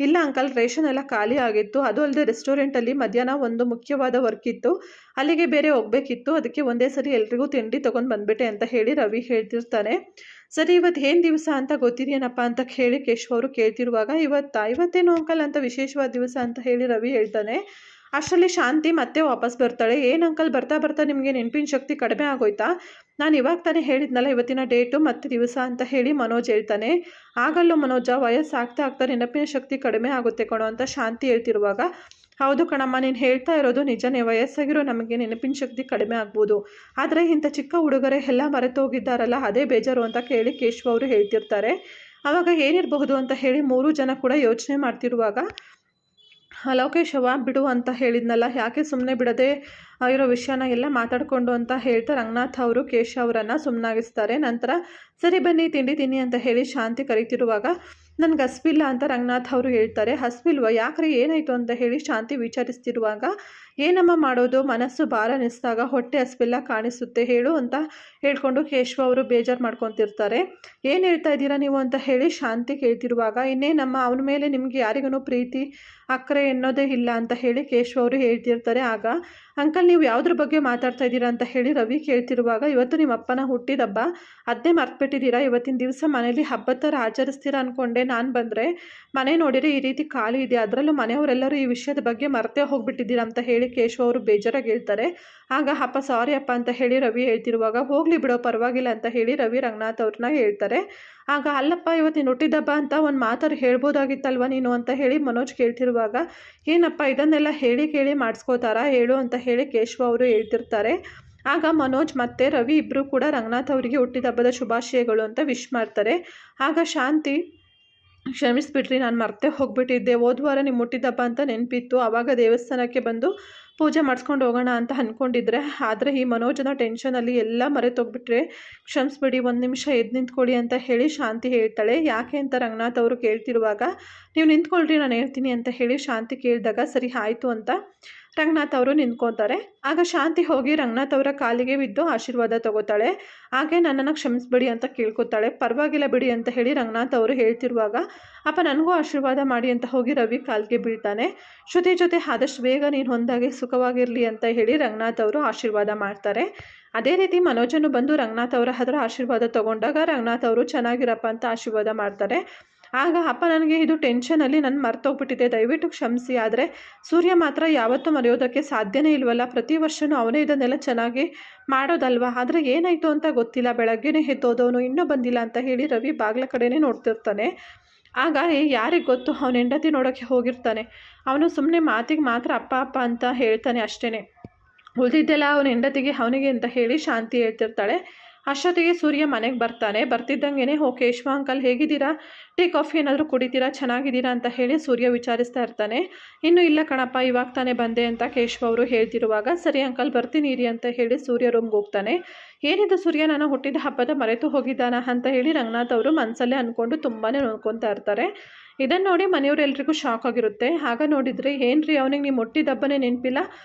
ಇಲ್ಲ ಅಂಕಲ್, ರೇಷನ್ ಎಲ್ಲ ಖಾಲಿ ಆಗಿತ್ತು. ಅದು ಅಲ್ಲದೆ ರೆಸ್ಟೋರೆಂಟಲ್ಲಿ ಮಧ್ಯಾಹ್ನ ಒಂದು ಮುಖ್ಯವಾದ ವರ್ಕ್ ಇತ್ತು, ಅಲ್ಲಿಗೆ ಬೇರೆ ಹೋಗಬೇಕಿತ್ತು. ಅದಕ್ಕೆ ಒಂದೇ ಸರಿ ಎಲ್ರಿಗೂ ತಿಂಡಿ ತೊಗೊಂಡು ಬಂದುಬಿಟ್ಟೆ ಅಂತ ಹೇಳಿ ರವಿ ಹೇಳ್ತಿರ್ತಾನೆ. ಸರಿ, ಇವತ್ತು ಏನು ದಿವಸ ಅಂತ ಗೊತ್ತಿದೆಯೇನಪ್ಪ ಅಂತ ಹೇಳಿ ಕೇಶವ್ ಅವರು ಕೇಳ್ತಿರುವಾಗ, ಇವತ್ತೇನು ಅಂಕಲ್ ಅಂತ ವಿಶೇಷವಾದ ದಿವಸ ಅಂತ ಹೇಳಿ ರವಿ ಹೇಳ್ತಾನೆ. ಅಷ್ಟರಲ್ಲಿ ಶಾಂತಿ ಮತ್ತೆ ವಾಪಸ್ ಬರ್ತಾಳೆ. ಏನು ಅಂಕಲ್, ಬರ್ತಾ ಬರ್ತಾ ನಿಮಗೆ ನೆನಪಿನ ಶಕ್ತಿ ಕಡಿಮೆ ಆಗೋಯ್ತಾ? ನಾನು ಇವಾಗ ತಾನೇ ಹೇಳಿದ್ನಲ್ಲ ಇವತ್ತಿನ ಡೇಟು ಮತ್ತು ದಿವಸ ಅಂತ ಹೇಳಿ ಮನೋಜ್ ಹೇಳ್ತಾನೆ. ಆಗಲ್ಲೂ ಮನೋಜ, ವಯಸ್ಸಾಗ್ತಾ ಆಗ್ತಾ ನೆನಪಿನ ಶಕ್ತಿ ಕಡಿಮೆ ಆಗುತ್ತೆ ಕಣೋ ಅಂತ ಶಾಂತಿ ಹೇಳ್ತಿರುವಾಗ, ಹೌದು ಕಣಮ್ಮ, ನೀನು ಹೇಳ್ತಾ ಇರೋದು ನಿಜನೇ. ವಯಸ್ಸಾಗಿರೋ ನಮಗೆ ನೆನಪಿನ ಶಕ್ತಿ ಕಡಿಮೆ ಆಗ್ಬೋದು, ಆದರೆ ಇಂಥ ಚಿಕ್ಕ ಹುಡುಗರೇ ಎಲ್ಲ ಮರೆತೋಗಿದ್ದಾರಲ್ಲ, ಅದೇ ಬೇಜಾರು ಅಂತ ಕೇಳಿ ಕೇಶವ್ ಅವರು ಹೇಳ್ತಿರ್ತಾರೆ. ಆವಾಗ ಏನಿರಬಹುದು ಅಂತ ಹೇಳಿ 3 ಜನ ಕೂಡ ಯೋಚನೆ ಮಾಡ್ತಿರುವಾಗ, ಲೋಕೇಶವ ಬಿಡು ಅಂತ ಹೇಳಿದ್ನಲ್ಲ, ಯಾಕೆ ಸುಮ್ಮನೆ ಬಿಡದೆ ಇರೋ ವಿಷಯನ ಎಲ್ಲ ಮಾತಾಡಿಕೊಂಡು ಅಂತ ಹೇಳ್ತಾ ರಂಗನಾಥ್ ಅವರು ಕೇಶವ್ ಅವರನ್ನು ಸುಮ್ಮನಾಗಿಸ್ತಾರೆ. ನಂತರ ಸರಿ ಬನ್ನಿ ತಿಂಡಿ ತಿನ್ನಿ ಅಂತ ಹೇಳಿ ಶಾಂತಿ ಕರೀತಿರುವಾಗ, ನನಗೆ ಹಸ್ವಿಲ್ಲ ಅಂತ ರಂಗನಾಥ್ ಅವರು ಹೇಳ್ತಾರೆ. ಹಸ್ವಿಲ್ವ, ಯಾಕ್ರಿ ಏನಾಯಿತು ಅಂತ ಹೇಳಿ ಶಾಂತಿ ವಿಚಾರಿಸ್ತಿರುವಾಗ, ಏನಮ್ಮ ಮಾಡೋದು, ಮನಸ್ಸು ಭಾರ ಅನ್ನಿಸ್ದಾಗ ಹೊಟ್ಟೆ ಹಸ್ವಿಲ್ಲ ಕಾಣಿಸುತ್ತೆ ಹೇಳು ಅಂತ ಹೇಳ್ಕೊಂಡು ಕೇಶವ್ ಅವರು ಬೇಜಾರು ಮಾಡ್ಕೊತಿರ್ತಾರೆ. ಏನು ಹೇಳ್ತಾ ಇದ್ದೀರಾ ನೀವು ಅಂತ ಹೇಳಿ ಶಾಂತಿ ಕೇಳ್ತಿರುವಾಗ, ಇನ್ನೇನಮ್ಮ, ಅವನ ಮೇಲೆ ನಿಮಗೆ ಯಾರಿಗೂ ಪ್ರೀತಿ ಅಕ್ಕರೆ ಎನ್ನೋದೇ ಇಲ್ಲ ಅಂತ ಹೇಳಿ ಕೇಶವ್ ಅವರು ಹೇಳ್ತಿರ್ತಾರೆ. ಆಗ ಅಂಕಲ್, ನೀವು ಯಾವುದ್ರ ಬಗ್ಗೆ ಮಾತಾಡ್ತಾ ಇದ್ದೀರಾ ಅಂತ ಹೇಳಿ ರವಿ ಕೇಳ್ತಿರುವಾಗ, ಇವತ್ತು ನಿಮ್ಮ ಅಪ್ಪನ ಹುಟ್ಟಿದಬ್ಬ, ಅದನ್ನೇ ಮರ್ತ್ಬಿಟ್ಟಿದ್ದೀರಾ? ಇವತ್ತಿನ ದಿವಸ ಮನೇಲಿ ಹಬ್ಬದ ಥರ ಆಚರಿಸ್ತೀರಾ ಅಂದ್ಕೊಂಡೆ ನಾನು ಬಂದರೆ, ಮನೆ ನೋಡಿದರೆ ಈ ರೀತಿ ಖಾಲಿ ಇದೆ, ಅದರಲ್ಲೂ ಮನೆಯವರೆಲ್ಲರೂ ಈ ವಿಷಯದ ಬಗ್ಗೆ ಮರ್ತೇ ಹೋಗ್ಬಿಟ್ಟಿದ್ದೀರಾ ಅಂತ ಹೇಳಿ ಕೇಶವ್ ಅವರು ಬೇಜಾರಾಗಿ ಹೇಳ್ತಾರೆ. ಆಗ ಅಪ್ಪ ಸಾರಿ ಅಪ್ಪ ಅಂತ ಹೇಳಿ ರವಿ ಹೇಳ್ತಿರುವಾಗ, ಹೋಗಲಿ ಬಿಡೋ ಪರವಾಗಿಲ್ಲ ಅಂತ ಹೇಳಿ ರವಿ ರಂಗನಾಥ್ ಅವ್ರನ್ನ ಹೇಳ್ತಾರೆ. ಆಗ ಅಲ್ಲಪ್ಪ, ಇವತ್ತಿನ ಹುಟ್ಟಿದಬ್ಬ ಅಂತ ಒಂದು ಮಾತಾರು ಹೇಳ್ಬೋದಾಗಿತ್ತಲ್ವ ನೀನು ಅಂತ ಹೇಳಿ ಮನೋಜ್ ಕೇಳ್ತಿರುವಾಗ, ಏನಪ್ಪ ಇದನ್ನೆಲ್ಲ ಹೇಳಿ ಕೇಳಿ ಮಾಡಿಸ್ಕೋತಾರಾ ಹೇಳು ಅಂತ ಹೇಳಿ ಕೇಶವ್ ಅವರು ಹೇಳ್ತಿರ್ತಾರೆ. ಆಗ ಮನೋಜ್ ಮತ್ತು ರವಿ ಇಬ್ಬರು ಕೂಡ ರಂಗನಾಥ್ ಅವರಿಗೆ ಹುಟ್ಟಿದಬ್ಬದ ಶುಭಾಶಯಗಳು ಅಂತ ವಿಶ್ ಮಾಡ್ತಾರೆ. ಆಗ ಶಾಂತಿ, ಕ್ಷಮಿಸ್ಬಿಟ್ರಿ, ನಾನು ಮರ್ತೇ ಹೋಗ್ಬಿಟ್ಟಿದ್ದೆ, ಹೋದ ವಾರ ನಿಮ್ಮ ಹುಟ್ಟಿದಬ್ಬ ಅಂತ ನೆನಪಿತ್ತು, ಆವಾಗ ದೇವಸ್ಥಾನಕ್ಕೆ ಬಂದು ಪೂಜೆ ಮಾಡಿಸ್ಕೊಂಡು ಹೋಗೋಣ ಅಂತ ಅಂದ್ಕೊಂಡಿದ್ರೆ, ಆದರೆ ಈ ಮನೋಜನ ಟೆನ್ಷನಲ್ಲಿ ಎಲ್ಲ ಮರೆತೋಗ್ಬಿಟ್ರೆ, ಕ್ಷಮಿಸ್ಬಿಡಿ, ಒಂದು ನಿಮಿಷ ಎದ್ದು ನಿಂತ್ಕೊಳ್ಳಿ ಅಂತ ಹೇಳಿ ಶಾಂತಿ ಹೇಳ್ತಾಳೆ. ಯಾಕೆ ಅಂತ ರಂಗನಾಥ್ ಅವರು ಕೇಳ್ತಿರುವಾಗ, ನೀವು ನಿಂತ್ಕೊಳ್ರಿ ನಾನು ಹೇಳ್ತೀನಿ ಅಂತ ಹೇಳಿ ಶಾಂತಿ ಕೇಳಿದಾಗ, ಸರಿ ಆಯಿತು ಅಂತ ರಂಗನಾಥ್ ಅವರು ನಿಂತ್ಕೊತಾರೆ. ಆಗ ಶಾಂತಿ ಹೋಗಿ ರಂಗನಾಥ್ ಅವರ ಕಾಲಿಗೆ ಬಿದ್ದು ಆಶೀರ್ವಾದ ತಗೋತಾಳೆ. ಹಾಗೆ ನನ್ನನ್ನು ಕ್ಷಮಿಸ್ಬಿಡಿ ಅಂತ ಕೇಳ್ಕೊತಾಳೆ. ಪರವಾಗಿಲ್ಲ ಬಿಡಿ ಅಂತ ಹೇಳಿ ರಂಗನಾಥ್ ಅವರು ಹೇಳ್ತಿರುವಾಗ, ಅಪ್ಪ ನನಗೂ ಆಶೀರ್ವಾದ ಮಾಡಿ ಅಂತ ಹೋಗಿ ರವಿ ಕಾಲಿಗೆ ಬೀಳ್ತಾನೆ. ಶ್ರುತಿ ಜೊತೆ ಆದಷ್ಟು ಬೇಗ ನೀನು ಹೊಂದಾಗಿ ಸುಖವಾಗಿರಲಿ ಅಂತ ಹೇಳಿ ರಂಗನಾಥ್ ಅವರು ಆಶೀರ್ವಾದ ಮಾಡ್ತಾರೆ. ಅದೇ ರೀತಿ ಮನೋಜನು ಬಂದು ರಂಗನಾಥ್ ಅವರ ಹತ್ರ ಆಶೀರ್ವಾದ ತೊಗೊಂಡಾಗ ರಂಗನಾಥ್ ಅವರು ಚೆನ್ನಾಗಿರಪ್ಪ ಅಂತ ಆಶೀರ್ವಾದ ಮಾಡ್ತಾರೆ. ಆಗ ಅಪ್ಪ, ನನಗೆ ಇದು ಟೆನ್ಷನಲ್ಲಿ ನಾನು ಮರ್ತೋಗ್ಬಿಟ್ಟಿದೆ, ದಯವಿಟ್ಟು ಕ್ಷಮಿಸಿ. ಆದರೆ ಸೂರ್ಯ ಮಾತ್ರ ಯಾವತ್ತೂ ಮರೆಯೋದಕ್ಕೆ ಸಾಧ್ಯನೇ ಇಲ್ವಲ್ಲ, ಪ್ರತಿ ವರ್ಷವೂ ಅವನೇ ಇದನ್ನೆಲ್ಲ ಚೆನ್ನಾಗಿ ಮಾಡೋದಲ್ವ, ಆದರೆ ಏನಾಯಿತು ಅಂತ ಗೊತ್ತಿಲ್ಲ, ಬೆಳಗ್ಗೆನೇ ಎದ್ದೋದವನು ಇನ್ನೂ ಬಂದಿಲ್ಲ ಅಂತ ಹೇಳಿ ರವಿ ಬಾಗಿಲ ಕಡೆನೇ ನೋಡ್ತಿರ್ತಾನೆ. ಆಗ ಯಾರಿಗೆ ಗೊತ್ತು, ಅವನ ಹೆಂಡತಿ ನೋಡೋಕ್ಕೆ ಹೋಗಿರ್ತಾನೆ, ಅವನು ಸುಮ್ಮನೆ ಮಾತಿಗೆ ಮಾತ್ರ ಅಪ್ಪ ಅಪ್ಪ ಅಂತ ಹೇಳ್ತಾನೆ ಅಷ್ಟೇ, ಉಳಿದಿದ್ದೆಲ್ಲ ಅವನ ಹೆಂಡತಿಗೆ ಅವನಿಗೆ ಅಂತ ಹೇಳಿ ಶಾಂತಿ ಹೇಳ್ತಿರ್ತಾಳೆ. ಅಷ್ಟೊತ್ತಿಗೆ ಸೂರ್ಯ ಮನೆಗೆ ಬರ್ತಿದ್ದಂಗೆ, ಓ ಕೇಶವ ಅಂಕಲ್ ಹೇಗಿದ್ದೀರಾ, ಟೀ ಕಾಫಿ ಏನಾದರೂ ಕುಡಿತೀರಾ, ಚೆನ್ನಾಗಿದ್ದೀರಾ ಅಂತ ಹೇಳಿ ಸೂರ್ಯ ವಿಚಾರಿಸ್ತಾ ಇರ್ತಾನೆ. ಇನ್ನೂ ಇಲ್ಲ ಕಣಪ್ಪ, ಇವಾಗ ತಾನೇ ಬಂದೆ ಅಂತ ಕೇಶವ ಅವರು ಹೇಳ್ತಿರುವಾಗ, ಸರಿ ಅಂಕಲ್ ಬರ್ತೀನಿ ಇರಿ ಅಂತ ಹೇಳಿ ಸೂರ್ಯ ರೂಮ್ಗೆ ಹೋಗ್ತಾನೆ. ಏನಿದು ಸೂರ್ಯ ನನ್ನ ಹುಟ್ಟಿದ ಹಬ್ಬದ ಮರೆತು ಹೋಗಿದ್ದಾನ ಅಂತ ಹೇಳಿ ರಂಗನಾಥ್ ಅವರು ಮನಸ್ಸಲ್ಲೇ ಅಂದ್ಕೊಂಡು ತುಂಬಾ ನೋಡ್ಕೊತಾ ಇರ್ತಾರೆ. ಇದನ್ನು ನೋಡಿ ಮನೆಯವರೆಲ್ರಿಗೂ ಶಾಕ್ ಆಗಿರುತ್ತೆ. ಆಗ ನೋಡಿದರೆ, ಏನ್ರಿ ಅವನಿಗೆ ನಿಮ್ಮ ಹುಟ್ಟಿದ ಹಬ್ಬನೇ ನೆನಪಿಲ್ಲ,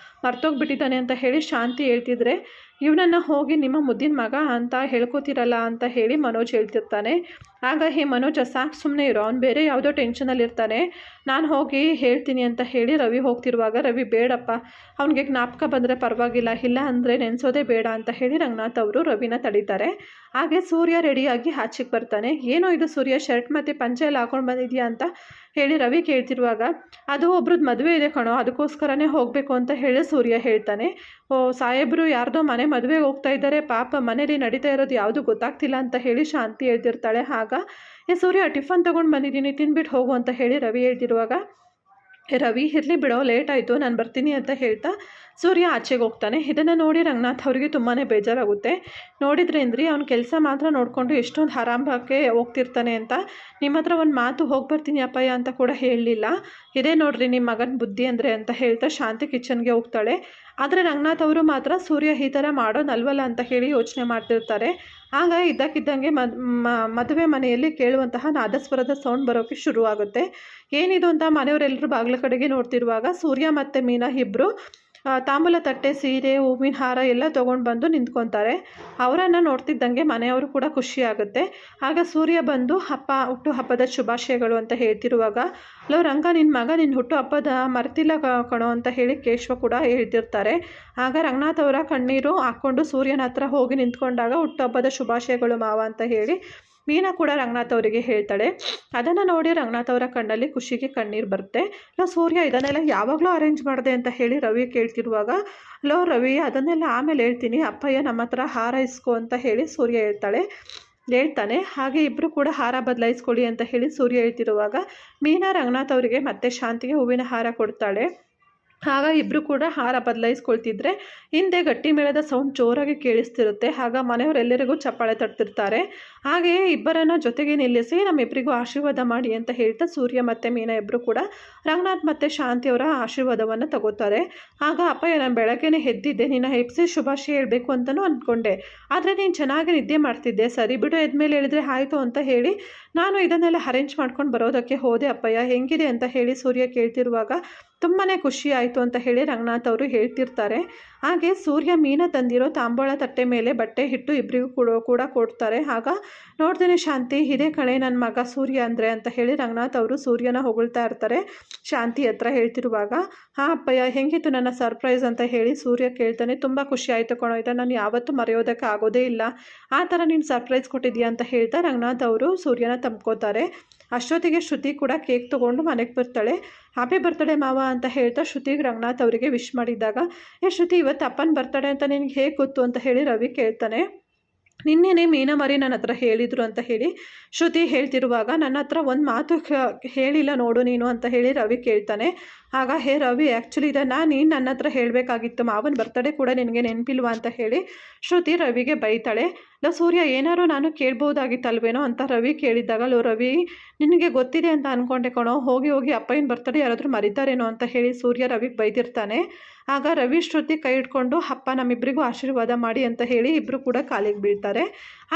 ಮರ್ತೋಗ್ಬಿಟ್ಟಿದ್ದಾನೆ ಅಂತ ಹೇಳಿ ಶಾಂತಿ ಹೇಳ್ತಿದ್ರೆ, ಇವನನ್ನು ಹೋಗಿ ನಿಮ್ಮ ಮುದ್ದಿನ ಮಗ ಅಂತ ಹೇಳ್ಕೊತಿರಲ್ಲ ಅಂತ ಹೇಳಿ ಮನೋಜ್ ಹೇಳ್ತಿರ್ತಾನೆ. ಆಗ ಮನೋಜ್ ಸಾಕು ಸುಮ್ಮನೆ ಇರೋ, ಅವ್ನು ಬೇರೆ ಯಾವುದೋ ಟೆನ್ಷನಲ್ಲಿರ್ತಾನೆ, ನಾನು ಹೋಗಿ ಹೇಳ್ತೀನಿ ಅಂತ ಹೇಳಿ ರವಿ ಹೋಗ್ತಿರುವಾಗ, ರವಿ ಬೇಡಪ್ಪ, ಅವನಿಗೆ ಜ್ಞಾಪಕ ಬಂದರೆ ಪರವಾಗಿಲ್ಲ, ಇಲ್ಲ ಅಂದರೆ ನೆನೆಸೋದೇ ಬೇಡ ಅಂತ ಹೇಳಿ ರಂಗನಾಥ್ ಅವರು ರವಿನ ತಡೀತಾರೆ. ಹಾಗೆ ಸೂರ್ಯ ರೆಡಿಯಾಗಿ ಆಚೆಗೆ ಬರ್ತಾನೆ. ಏನೋ ಇದು ಸೂರ್ಯ, ಶರ್ಟ್ ಮತ್ತು ಪಂಚೆ ಎಲ್ಲ ಹಾಕೊಂಡು ಬಂದಿದೆಯಾ ಅಂತ ಹೇಳಿ ರವಿ ಕೇಳ್ತಿರುವಾಗ, ಅದು ಒಬ್ರದ್ದು ಮದುವೆ ಇದೆ ಕಣೋ, ಅದಕ್ಕೋಸ್ಕರನೇ ಹೋಗಬೇಕು ಅಂತ ಹೇಳಿ ಸೂರ್ಯ ಹೇಳ್ತಾನೆ. ಓ ಸಾಹೇಬರು ಯಾರ್ದೋ ಮನೆ ಮದುವೆಗೆ ಹೋಗ್ತಾ ಇದ್ದಾರೆ, ಪಾಪ ಮನೇಲಿ ನಡೀತಾ ಇರೋದು ಯಾವುದು ಗೊತ್ತಾಗ್ತಿಲ್ಲ ಅಂತ ಹೇಳಿ ಶಾಂತಿ ಹೇಳ್ತಿರ್ತಾಳೆ. ಆಗ ಸೂರ್ಯ ಟಿಫನ್ ತೊಗೊಂಡು ಬಂದಿದ್ದೀನಿ, ತಿನ್ಬಿಟ್ಟು ಹೋಗು ಅಂತ ಹೇಳಿ ರವಿ ಹೇಳ್ತಿರುವಾಗ, ರವಿ ಇರಲಿ ಬಿಡೋ, ಲೇಟ್ ಆಯಿತು, ನಾನು ಬರ್ತೀನಿ ಅಂತ ಹೇಳ್ತಾ ಸೂರ್ಯ ಆಚೆಗೆ ಹೋಗ್ತಾನೆ. ಇದನ್ನು ನೋಡಿ ರಂಗನಾಥ್ ಅವರಿಗೆ ತುಂಬಾ ಬೇಜಾರಾಗುತ್ತೆ. ನೋಡಿದ್ರೇಂದ್ರಿ, ಅವ್ನ ಕೆಲಸ ಮಾತ್ರ ನೋಡಿಕೊಂಡು ಎಷ್ಟೊಂದು ಆರಾಮಕ್ಕೆ ಹೋಗ್ತಿರ್ತಾನೆ ಅಂತ, ನಿಮ್ಮ ಹತ್ರ ಒಂದು ಮಾತು ಹೋಗಿ ಬರ್ತೀನಿ ಅಪ್ಪಯ್ಯ ಅಂತ ಕೂಡ ಹೇಳಲಿಲ್ಲ, ಇದೇ ನೋಡ್ರಿ ನಿಮ್ಮ ಮಗನ ಬುದ್ಧಿ ಅಂದರೆ ಅಂತ ಹೇಳ್ತಾ ಶಾಂತಿ ಕಿಚನ್ಗೆ ಹೋಗ್ತಾಳೆ. ಆದರೆ ರಂಗನಾಥ್ ಅವರು ಮಾತ್ರ ಸೂರ್ಯ ಈ ಥರ ಮಾಡೋನಲ್ವಲ್ಲ ಅಂತ ಹೇಳಿ ಯೋಚನೆ ಮಾಡ್ತಿರ್ತಾರೆ. ಆಗ ಇದ್ದಕ್ಕಿದ್ದಂಗೆ ಮದುವೆ ಮನೆಯಲ್ಲಿ ಕೇಳುವಂತಹ ನಾದಸ್ವರದ ಸೌಂಡ್ ಬರೋಕ್ಕೆ ಶುರುವಾಗುತ್ತೆ. ಏನಿದು ಅಂತ ಮನೆಯವರೆಲ್ಲರೂ ಬಾಗಿಲ ಕಡೆಗೆ ನೋಡ್ತಿರುವಾಗ ಸೂರ್ಯ ಮತ್ತು ಮೀನಾ ಇಬ್ಬರು ತಾಂಬೂಲ ತಟ್ಟೆ, ಸೀರೆ, ಹೂವಿನ ಹಾರ ಎಲ್ಲ ತೊಗೊಂಡು ಬಂದು ನಿಂತ್ಕೊತಾರೆ. ಅವರನ್ನು ನೋಡ್ತಿದ್ದಂಗೆ ಮನೆಯವರು ಕೂಡ ಖುಷಿಯಾಗುತ್ತೆ. ಆಗ ಸೂರ್ಯ ಬಂದು ಹುಟ್ಟು ಹಬ್ಬದ ಶುಭಾಶಯಗಳು ಅಂತ ಹೇಳ್ತಿರುವಾಗ, ಲೋ ರಂಗ, ನಿನ್ನ ಮಗ ನಿನ್ನ ಹುಟ್ಟು ಹಬ್ಬದ ಮರ್ತಿಲ್ಲ ಕಣೋ ಅಂತ ಹೇಳಿ ಕೇಶವ ಕೂಡ ಹೇಳ್ತಿರ್ತಾರೆ. ಆಗ ರಂಗನಾಥ್ ಅವರ ಕಣ್ಣೀರು ಹಾಕ್ಕೊಂಡು ಸೂರ್ಯನ ಹತ್ರ ಹೋಗಿ ನಿಂತ್ಕೊಂಡಾಗ, ಹುಟ್ಟುಹಬ್ಬದ ಶುಭಾಶಯಗಳು ಮಾವ ಅಂತ ಹೇಳಿ ಮೀನಾ ಕೂಡ ರಂಗನಾಥ್ ಅವರಿಗೆ ಹೇಳ್ತಾಳೆ. ಅದನ್ನು ನೋಡಿ ರಂಗನಾಥ್ ಅವರ ಕಣ್ಣಲ್ಲಿ ಖುಷಿಗೆ ಕಣ್ಣೀರು ಬರುತ್ತೆ. ಲೋ ಸೂರ್ಯ, ಇದನ್ನೆಲ್ಲ ಯಾವಾಗಲೂ ಅರೇಂಜ್ ಮಾಡಿದೆ ಅಂತ ಹೇಳಿ ರವಿ ಕೇಳ್ತಿರುವಾಗ, ಲೋ ರವಿ, ಅದನ್ನೆಲ್ಲ ಆಮೇಲೆ ಹೇಳ್ತೀನಿ, ಅಪ್ಪಯ್ಯ ನಮ್ಮ ಹತ್ರ ಹಾರ ಇಸ್ಕೊ ಅಂತ ಹೇಳಿ ಸೂರ್ಯ ಹೇಳ್ತಾನೆ. ಹಾಗೆ ಇಬ್ಬರು ಕೂಡ ಹಾರ ಬದಲಾಯಿಸ್ಕೊಳ್ಳಿ ಅಂತ ಹೇಳಿ ಸೂರ್ಯ ಹೇಳ್ತಿರುವಾಗ, ಮೀನಾ ರಂಗನಾಥ್ ಅವರಿಗೆ ಮತ್ತೆ ಶಾಂತಿಗೆ ಹೂವಿನ ಹಾರ ಕೊಡ್ತಾಳೆ. ಆಗ ಇಬ್ಬರು ಕೂಡ ಹಾರ ಬದಲಾಯಿಸ್ಕೊಳ್ತಿದ್ರೆ ಹಿಂದೆ ಗಟ್ಟಿ ಮೇಳದ ಸೌಂಡ್ ಜೋರಾಗಿ ಕೇಳಿಸ್ತಿರುತ್ತೆ. ಆಗ ಮನೆಯವರೆಲ್ಲರಿಗೂ ಚಪ್ಪಾಳೆ ತಟ್ತಿರ್ತಾರೆ. ಹಾಗೆಯೇ ಇಬ್ಬರನ್ನು ಜೊತೆಗೆ ನಿಲ್ಲಿಸಿ ನಮ್ಮಿಬ್ಬರಿಗೂ ಆಶೀರ್ವಾದ ಮಾಡಿ ಅಂತ ಹೇಳ್ತಾ ಸೂರ್ಯ ಮತ್ತು ಮೀನಾ ಇಬ್ಬರು ಕೂಡ ರಂಗನಾಥ್ ಮತ್ತು ಶಾಂತಿಯವರ ಆಶೀರ್ವಾದವನ್ನು ತಗೋತಾರೆ. ಆಗ ಅಪ್ಪಯ್ಯ, ನಾನು ಬೆಳಗ್ಗೆನೇ ಎದ್ದಿದ್ದೆ, ನಿನ್ನ ಎಬ್ಸಿ ಶುಭಾಶಯ ಹೇಳಬೇಕು ಅಂತಲೂ ಅಂದ್ಕೊಂಡೆ, ಆದರೆ ನೀನು ಚೆನ್ನಾಗಿ ನಿದ್ದೆ ಮಾಡ್ತಿದ್ದೆ, ಸರಿ ಬಿಡು, ಎದ್ಮೇಲೆ ಹೇಳಿದ್ರೆ ಆಯಿತು ಅಂತ ಹೇಳಿ ನಾನು ಇದನ್ನೆಲ್ಲ ಅರೇಂಜ್ ಮಾಡ್ಕೊಂಡು ಬರೋದಕ್ಕೆ ಹೋದೆ ಅಪ್ಪಯ್ಯ, ಹೆಂಗಿದೆ ಅಂತ ಹೇಳಿ ಸೂರ್ಯ ಕೇಳ್ತಿರುವಾಗ ತುಂಬಾ ಖುಷಿ ಆಯಿತು ಅಂತ ಹೇಳಿ ರಂಗನಾಥ್ ಅವರು ಹೇಳ್ತಿರ್ತಾರೆ. ಹಾಗೆ ಸೂರ್ಯ ಮೀನಾ ತಂದಿರೋ ತಾಂಬೂಲ ತಟ್ಟೆ ಮೇಲೆ ಬಟ್ಟೆ ಇಟ್ಟು ಇಬ್ಬರಿಗೂ ಕೂಡ ಕೊಡ್ತಾರೆ. ಆಗ ನೋಡ್ದೇನೆ ಶಾಂತಿ, ಇದೇ ಕಣೆ ನನ್ನ ಮಗ ಸೂರ್ಯ ಅಂದರೆ ಅಂತ ಹೇಳಿ ರಂಗನಾಥ್ ಅವರು ಸೂರ್ಯನ ಹೊಗಳ್ತಾ ಇರ್ತಾರೆ. ಶಾಂತಿ ಹತ್ರ ಹೇಳ್ತಿರುವಾಗ, ಹಾಂ ಅಪ್ಪಯ್ಯ, ಹೆಂಗಿತ್ತು ನನ್ನ ಸರ್ಪ್ರೈಸ್ ಅಂತ ಹೇಳಿ ಸೂರ್ಯ ಕೇಳ್ತಾನೆ. ತುಂಬ ಖುಷಿ ಆಯಿತು ಕಣೋ, ಇದನ್ನು ನಾನು ಯಾವತ್ತೂ ಮರೆಯೋದಕ್ಕೆ ಆಗೋದೇ ಇಲ್ಲ, ಆ ಥರ ನೀನು ಸರ್ಪ್ರೈಸ್ ಕೊಟ್ಟಿದ್ದೀಯಾ ಅಂತ ಹೇಳ್ತಾ ರಂಗನಾಥ್ ಅವರು ಸೂರ್ಯನ ತಂಬ್ಕೋತಾರೆ. ಅಷ್ಟೊತ್ತಿಗೆ ಶ್ರುತಿ ಕೂಡ ಕೇಕ್ ತೊಗೊಂಡು ಮನೆಗೆ ಬರ್ತಾಳೆ. ಹ್ಯಾಪಿ ಬರ್ತಡೇ ಮಾವ ಅಂತ ಹೇಳ್ತಾ ಶ್ರುತಿಗೆ ರಂಗನಾಥ್ ಅವರಿಗೆ ವಿಶ್ ಮಾಡಿದ್ದಾಗ, ಶ್ರುತಿ, ಇವತ್ತು ಅಪ್ಪನ ಬರ್ತಡೇ ಅಂತ ನಿನಗೆ ಹೇಗೆ ಗೊತ್ತು ಅಂತ ಹೇಳಿ ರವಿ ಕೇಳ್ತಾನೆ. ನಿನ್ನೆನೇ ಮೀನಾ ಮರಿ ನನ್ನ ಹತ್ರ ಹೇಳಿದರು ಅಂತ ಹೇಳಿ ಶ್ರುತಿ ಹೇಳ್ತಿರುವಾಗ, ನನ್ನ ಹತ್ರ ಒಂದು ಮಾತು ಹೇಳಿಲ್ಲ ನೋಡು ನೀನು ಅಂತ ಹೇಳಿ ರವಿ ಕೇಳ್ತಾನೆ. ಆಗ, ಹೇ ರವಿ, ಆ್ಯಕ್ಚುಲಿ ಇದನ್ನು ನೀನು ನನ್ನ ಹತ್ರ ಹೇಳಬೇಕಾಗಿತ್ತು, ಮಾವನ ಬರ್ತಡೇ ಕೂಡ ನಿನಗೆ ನೆನಪಿಲ್ವಾ ಅಂತ ಹೇಳಿ ಶ್ರುತಿ ರವಿಗೆ ಬೈತಾಳೆ. ಲೋ ಸೂರ್ಯ, ಏನಾರು ನಾನು ಕೇಳ್ಬೋದಾಗಿತ್ತಲ್ವೇನೋ ಅಂತ ರವಿ ಕೇಳಿದ್ದಾಗ, ಲೋ ರವಿ, ನಿನಗೆ ಗೊತ್ತಿದೆ ಅಂತ ಅಂದ್ಕೊಂಡೆ ಕಣೋ, ಹೋಗಿ ಅಪ್ಪಯ್ಯನ ಬರ್ತಡೇ ಯಾರಾದರೂ ಮರಿತಾರೇನೋ ಅಂತ ಹೇಳಿ ಸೂರ್ಯ ರವಿಗೆ ಬೈದಿರ್ತಾನೆ. ಆಗ ರವಿ ಶ್ರುತಿ ಕೈ ಇಟ್ಕೊಂಡು, ಅಪ್ಪ ನಮ್ಮಿಬ್ಬರಿಗೂ ಆಶೀರ್ವಾದ ಮಾಡಿ ಅಂತ ಹೇಳಿ ಇಬ್ಬರು ಕೂಡ ಕಾಲಿಗೆ ಬೀಳ್ತಾರೆ.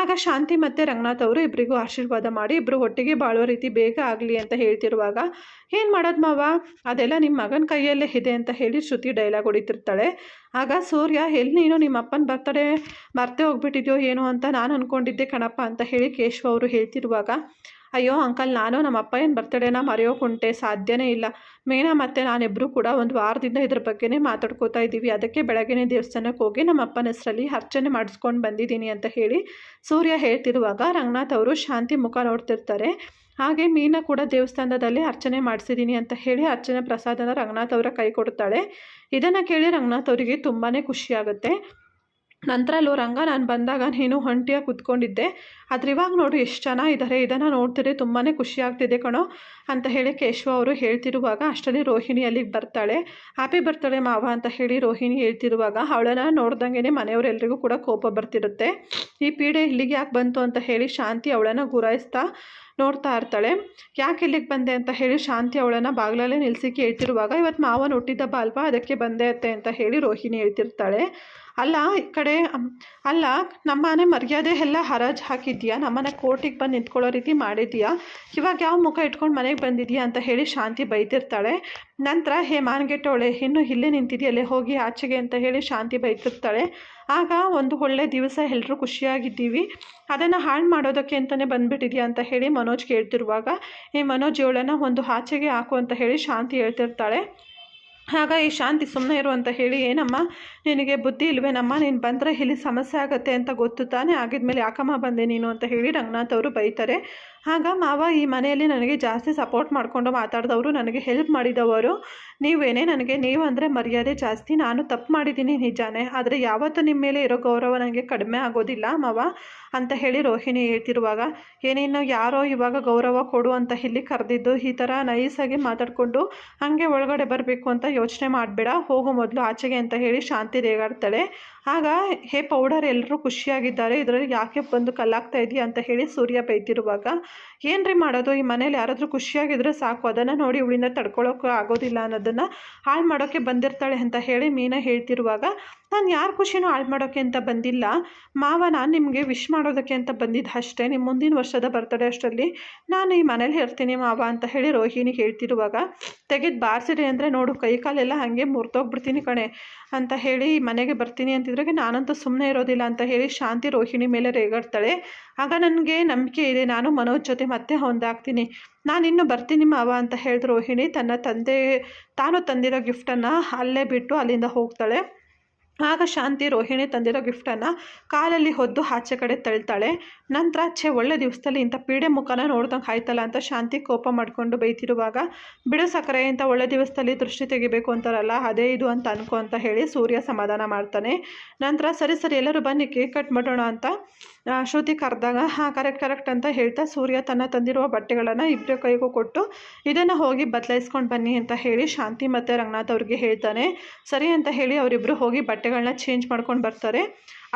ಆಗ ಶಾಂತಿ ಮತ್ತು ರಂಗನಾಥ್ ಅವರು ಇಬ್ಬರಿಗೂ ಆಶೀರ್ವಾದ ಮಾಡಿ ಇಬ್ಬರು ಒಟ್ಟಿಗೆ ಬಾಳೋ ರೀತಿ ಬೇಗ ಆಗಲಿ ಅಂತ ಹೇಳ್ತಿರುವಾಗ, ಏನು ಮಾಡೋದು ಮಾವ, ಅದೆಲ್ಲ ನಿಮ್ಮ ಮಗನ ಕೈಯಲ್ಲೇ ಇದೆ ಅಂತ ಹೇಳಿ ಶ್ರುತಿ ಡೈಲಾಗ್ ಹೊಡಿತಿರ್ತಾಳೆ. ಆಗ ಸೂರ್ಯ, ಎಲ್ಲಿ ನೀನು ನಿಮ್ಮ ಅಪ್ಪನ ಬರ್ತಡೇ ಮರ್ತೇ ಹೋಗ್ಬಿಟ್ಟಿದ್ಯೋ ಏನೋ ಅಂತ ನಾನು ಅಂದ್ಕೊಂಡಿದ್ದೆ ಕಣಪ್ಪ ಅಂತ ಹೇಳಿ ಕೇಶವ ಅವರು ಹೇಳ್ತಿರುವಾಗ, ಅಯ್ಯೋ ಅಂಕಲ್, ನಾನು ನಮ್ಮ ಅಪ್ಪಯ್ಯನ ಬರ್ತಡೇನ ಮರೆಯೋಕುಂಟೆ, ಸಾಧ್ಯನೇ ಇಲ್ಲ. ಮೀನಾ ಮತ್ತು ನಾನಿಬ್ಬರು ಕೂಡ ಒಂದು ವಾರದಿಂದ ಇದ್ರ ಬಗ್ಗೆನೇ ಮಾತಾಡ್ಕೋತಾ ಇದ್ದೀವಿ, ಅದಕ್ಕೆ ಬೆಳಗ್ಗೆನೇ ದೇವಸ್ಥಾನಕ್ಕೆ ಹೋಗಿ ನಮ್ಮ ಅಪ್ಪನ ಹೆಸರಲ್ಲಿ ಅರ್ಚನೆ ಮಾಡಿಸ್ಕೊಂಡು ಬಂದಿದ್ದೀನಿ ಅಂತ ಹೇಳಿ ಸೂರ್ಯ ಹೇಳ್ತಿರುವಾಗ ರಂಗನಾಥ್ ಅವರು ಶಾಂತಿ ಮುಖ ನೋಡ್ತಿರ್ತಾರೆ. ಹಾಗೆ ಮೀನಾ ಕೂಡ ದೇವಸ್ಥಾನದಲ್ಲಿ ಅರ್ಚನೆ ಮಾಡಿಸಿದ್ದೀನಿ ಅಂತ ಹೇಳಿ ಅರ್ಚನೆ ಪ್ರಸಾದನ ರಂಗನಾಥ್ ಅವರ ಕೈ ಕೊಡ್ತಾಳೆ. ಇದನ್ನು ಕೇಳಿ ರಂಗನಾಥ್ ಅವರಿಗೆ ತುಂಬಾ ಖುಷಿಯಾಗುತ್ತೆ. ನಂತರ ಲೋ ರಂಗ, ನಾನು ಬಂದಾಗ ನೀನು ಒಂಟಿಯಾಗಿ ಕೂತ್ಕೊಂಡಿದ್ದೆ, ಆದರೆ ಇವಾಗ ನೋಡು ಎಷ್ಟು ಚೆನ್ನಾಗಿದ್ದಾರೆ, ಇದನ್ನು ನೋಡ್ತಿದ್ರೆ ತುಂಬಾ ಖುಷಿ ಆಗ್ತಿದೆ ಕಣೋ ಅಂತ ಹೇಳಿ ಕೇಶವ ಅವರು ಹೇಳ್ತಿರುವಾಗ ಅಷ್ಟರಲ್ಲಿ ರೋಹಿಣಿ ಅಲ್ಲಿಗೆ ಬರ್ತಾಳೆ. ಹ್ಯಾಪಿ ಬರ್ತಡೇ ಮಾವ ಅಂತ ಹೇಳಿ ರೋಹಿಣಿ ಹೇಳ್ತಿರುವಾಗ ಅವಳನ್ನು ನೋಡ್ದಂಗೆ ಮನೆಯವರೆಲ್ಲರಿಗೂ ಕೂಡ ಕೋಪ ಬರ್ತಿರುತ್ತೆ. ಈ ಪೀಡೆ ಇಲ್ಲಿಗೆ ಯಾಕೆ ಬಂತು ಅಂತ ಹೇಳಿ ಶಾಂತಿ ಅವಳನ್ನು ಗುರಾಯಿಸ್ತಾ ನೋಡ್ತಾ ಇರ್ತಾಳೆ. ಯಾಕೆ ಇಲ್ಲಿಗೆ ಬಂದೆ ಅಂತ ಹೇಳಿ ಶಾಂತಿ ಅವಳನ್ನು ಬಾಗಿಲಲ್ಲೇ ನಿಲ್ಲಿಸಿ ಕೇಳ್ತಿರುವಾಗ, ಇವತ್ತು ಮಾವನ ಹುಟ್ಟಿದಬ್ಬ ಅಲ್ವಾ, ಅದಕ್ಕೆ ಬಂದೆ ಅತ್ತೆ ಅಂತ ಹೇಳಿ ರೋಹಿಣಿ ಹೇಳ್ತಿರ್ತಾಳೆ. ಅಲ್ಲ ಈ ಕಡೆ, ಅಲ್ಲ ನಮ್ಮನೆ ಮರ್ಯಾದೆ ಎಲ್ಲ ಹರಾಜು ಹಾಕಿದ್ಯಾ, ನಮ್ಮನೆ ಕೋರ್ಟಿಗೆ ಬಂದು ನಿಂತ್ಕೊಳ್ಳೋ ರೀತಿ ಮಾಡಿದ್ಯಾ, ಇವಾಗ ಯಾವ ಮುಖ ಇಟ್ಕೊಂಡು ಮನೆಗೆ ಬಂದಿದ್ಯಾ ಅಂತ ಹೇಳಿ ಶಾಂತಿ ಬೈತಿರ್ತಾಳೆ. ನಂತರ, ಹೇ ಮಾನ್ಗೆಟ್ಟವಳೆ, ಇನ್ನು ಇಲ್ಲೇ ನಿಂತಿದೆಯಲ್ಲೇ, ಹೋಗಿ ಆಚೆಗೆ ಅಂತ ಹೇಳಿ ಶಾಂತಿ ಬೈತಿರ್ತಾಳೆ. ಆಗ ಒಂದು ಒಳ್ಳೆ ದಿವಸ ಎಲ್ಲರೂ ಖುಷಿಯಾಗಿದ್ದೀವಿ, ಅದನ್ನು ಹಾಳು ಮಾಡೋದಕ್ಕೆ ಅಂತಲೇ ಬಂದುಬಿಟ್ಟಿದ್ಯಾ ಅಂತ ಹೇಳಿ ಮನೋಜ್ ಕೇಳ್ತಿರುವಾಗ, ಈ ಮನೋಜ್ ಇವಳನ್ನು ಒಂದು ಆಚೆಗೆ ಹಾಕು ಅಂತ ಹೇಳಿ ಶಾಂತಿ ಹೇಳ್ತಿರ್ತಾಳೆ. ಆಗ ಈ ಶಾಂತಿ, ಸುಮ್ಮನೆ ಇರು ಅಂತ ಹೇಳಿ, ಏನಮ್ಮ ನಿನಗೆ ಬುದ್ಧಿ ಇಲ್ವೇನಮ್ಮ, ನೀನು ಬಂದರೆ ಇಲ್ಲಿ ಸಮಸ್ಯೆ ಆಗುತ್ತೆ ಅಂತ ಗೊತ್ತು ತಾನೇ, ಆಗಿದ್ಮೇಲೆ ಯಾಕಮ್ಮ ಬಂದೆ ನೀನು ಅಂತ ಹೇಳಿ ರಂಗನಾಥ್ ಅವರು ಬೈತಾರೆ. ಆಗ, ಮಾವ, ಈ ಮನೆಯಲ್ಲಿ ನನಗೆ ಜಾಸ್ತಿ ಸಪೋರ್ಟ್ ಮಾಡಿಕೊಂಡು ಮಾತಾಡಿದವರು, ನನಗೆ ಹೆಲ್ಪ್ ಮಾಡಿದವರು ನೀವೇನೇ, ನನಗೆ ನೀವು ಅಂದರೆ ಮರ್ಯಾದೆ ಜಾಸ್ತಿ, ನಾನು ತಪ್ಪು ಮಾಡಿದ್ದೀನಿ ನಿಜಾನೇ, ಆದರೆ ಯಾವತ್ತೂ ನಿಮ್ಮ ಮೇಲೆ ಇರೋ ಗೌರವ ನನಗೆ ಕಡಿಮೆ ಆಗೋದಿಲ್ಲ ಮಾವ ಅಂತ ಹೇಳಿ ರೋಹಿಣಿ ಹೇಳ್ತಿರುವಾಗ, ಏನೇನೋ ಯಾರೋ ಇವಾಗ ಗೌರವ ಕೊಡು ಅಂತ ಇಲ್ಲಿ ಕರೆದಿದ್ದು, ಈ ಥರ ನೈಸಾಗಿ ಮಾತಾಡಿಕೊಂಡು ಹಾಗೆ ಒಳಗಡೆ ಬರಬೇಕು ಅಂತ ಯೋಚನೆ ಮಾಡಬೇಡ, ಹೋಗೋ ಮೊದಲು ಆಚೆಗೆ ಅಂತ ಹೇಳಿ ಶಾಂತಿ ರೇಗಾಡ್ತಾಳೆ. ಆಗ, ಹೇ ಪೌಡರ್, ಎಲ್ಲರೂ ಖುಷಿಯಾಗಿದ್ದಾರೆ, ಇದರಲ್ಲಿ ಯಾಕೆ ಬಂದು ಕಲ್ಲಾಗ್ತಾ ಇದೆಯಾ ಅಂತ ಹೇಳಿ ಸೂರ್ಯ ಬೈತಿರುವಾಗ, ಏನ್ರಿ ಮಾಡೋದು, ಈ ಮನೇಲಿ ಯಾರಾದರೂ ಖುಷಿಯಾಗಿದ್ದರೆ ಸಾಕು, ಅದನ್ನು ನೋಡಿ ಇವಳಿಂದ ತಡ್ಕೊಳ್ಳೋಕೆ ಆಗೋದಿಲ್ಲ ಅನ್ನೋದನ್ನು ಹಾಳು ಮಾಡೋಕ್ಕೆ ಬಂದಿರ್ತಾಳೆ ಅಂತ ಹೇಳಿ ಮೀನಾ ಹೇಳ್ತಿರುವಾಗ, ನಾನು ಯಾರ ಖುಷಿನೂ ಹಾಳು ಮಾಡೋಕ್ಕೆ ಅಂತ ಬಂದಿಲ್ಲ ಮಾವ, ನಾನು ನಿಮಗೆ ವಿಶ್ ಮಾಡೋದಕ್ಕೆ ಅಂತ ಬಂದಿದ್ದು ಅಷ್ಟೇ. ನಿಮ್ಮ ಮುಂದಿನ ವರ್ಷದ ಬರ್ತಡೇ ಅಷ್ಟರಲ್ಲಿ ನಾನು ಈ ಮನೇಲಿ ಇರ್ತೀನಿ ಮಾವ ಅಂತ ಹೇಳಿ ರೋಹಿಣಿ ಹೇಳ್ತಿರುವಾಗ, ತೆಗೆದು ಬಾರಿಸಿರಿ ಅಂದರೆ ನೋಡು ಕೈ ಕಾಲೆಲ್ಲ ಹಾಗೆ ಮುರಿದೋಗ್ಬಿಡ್ತೀನಿ ಕಣೆ ಅಂತ ಹೇಳಿ ಮನೆಗೆ ಬರ್ತೀನಿ ಅಂತಿದ್ರಾಗೆ ನಾನಂತೂ ಸುಮ್ಮನೆ ಇರೋದಿಲ್ಲ ಅಂತ ಹೇಳಿ ಶಾಂತಿ ರೋಹಿಣಿ ಮೇಲೆ ರೇಗಾಡ್ತಾಳೆ. ಆಗ ನನಗೆ ನಂಬಿಕೆ ಇದೆ, ನಾನು ಮನೋಜ್ ಜೊತೆ ಮತ್ತೆ ಹೊಂದಾಗ್ತೀನಿ, ನಾನಿನ್ನು ಬರ್ತೀನಿ ಮಾವ ಅಂತ ಹೇಳಿದ್ರು ರೋಹಿಣಿ ತಾನು ತಂದಿರೋ ಗಿಫ್ಟನ್ನು ಅಲ್ಲೇ ಬಿಟ್ಟು ಅಲ್ಲಿಂದ ಹೋಗ್ತಾಳೆ. ಆಗ ಶಾಂತಿ ರೋಹಿಣಿ ತಂದಿರೋ ಗಿಫ್ಟನ್ನು ಕಾಲಲ್ಲಿ ಹೊದ್ದು ಆಚೆ ಕಡೆ ತಳ್ತಾಳೆ. ನಂತರ ಒಳ್ಳೆ ದಿವಸದಲ್ಲಿ ಇಂಥ ಪೀಡೆ ಮುಖನ ನೋಡ್ದಂಗೆ ಆಯ್ತಲ್ಲ ಅಂತ ಶಾಂತಿ ಕೋಪ ಮಾಡಿಕೊಂಡು ಬೈತಿರುವಾಗ, ಬಿಡು ಸಕ್ಕರೆ ಇಂಥ ಒಳ್ಳೆ ದಿವಸದಲ್ಲಿ ದೃಷ್ಟಿ ತೆಗಿಬೇಕು ಅಂತಾರಲ್ಲ ಅದೇ ಇದು ಅಂತ ಅನ್ಕೋ ಅಂತ ಹೇಳಿ ಸೂರ್ಯ ಸಮಾಧಾನ ಮಾಡ್ತಾನೆ. ನಂತರ ಸರಿ ಎಲ್ಲರೂ ಬನ್ನಿ ಕೇಕ್ ಕಟ್ ಮಾಡೋಣ ಅಂತ ಶ್ರುತಿ ಕರೆದಾಗ ಕರೆಕ್ಟ್ ಅಂತ ಹೇಳ್ತಾ ಸೂರ್ಯ ತನ್ನ ತಂದಿರುವ ಬಟ್ಟೆಗಳನ್ನು ಇಬ್ಬರ ಕೈಗೂ ಕೊಟ್ಟು ಇದನ್ನು ಹೋಗಿ ಬದಲಾಯಿಸ್ಕೊಂಡು ಬನ್ನಿ ಅಂತ ಹೇಳಿ ಶಾಂತಿ ಮತ್ತು ರಂಗನಾಥ್ ಅವ್ರಿಗೆ ಹೇಳ್ತಾನೆ. ಸರಿ ಅಂತ ಹೇಳಿ ಅವರಿಬ್ಬರು ಹೋಗಿ ಬಟ್ಟೆಗಳನ್ನ ಚೇಂಜ್ ಮಾಡ್ಕೊಂಡು ಬರ್ತಾರೆ.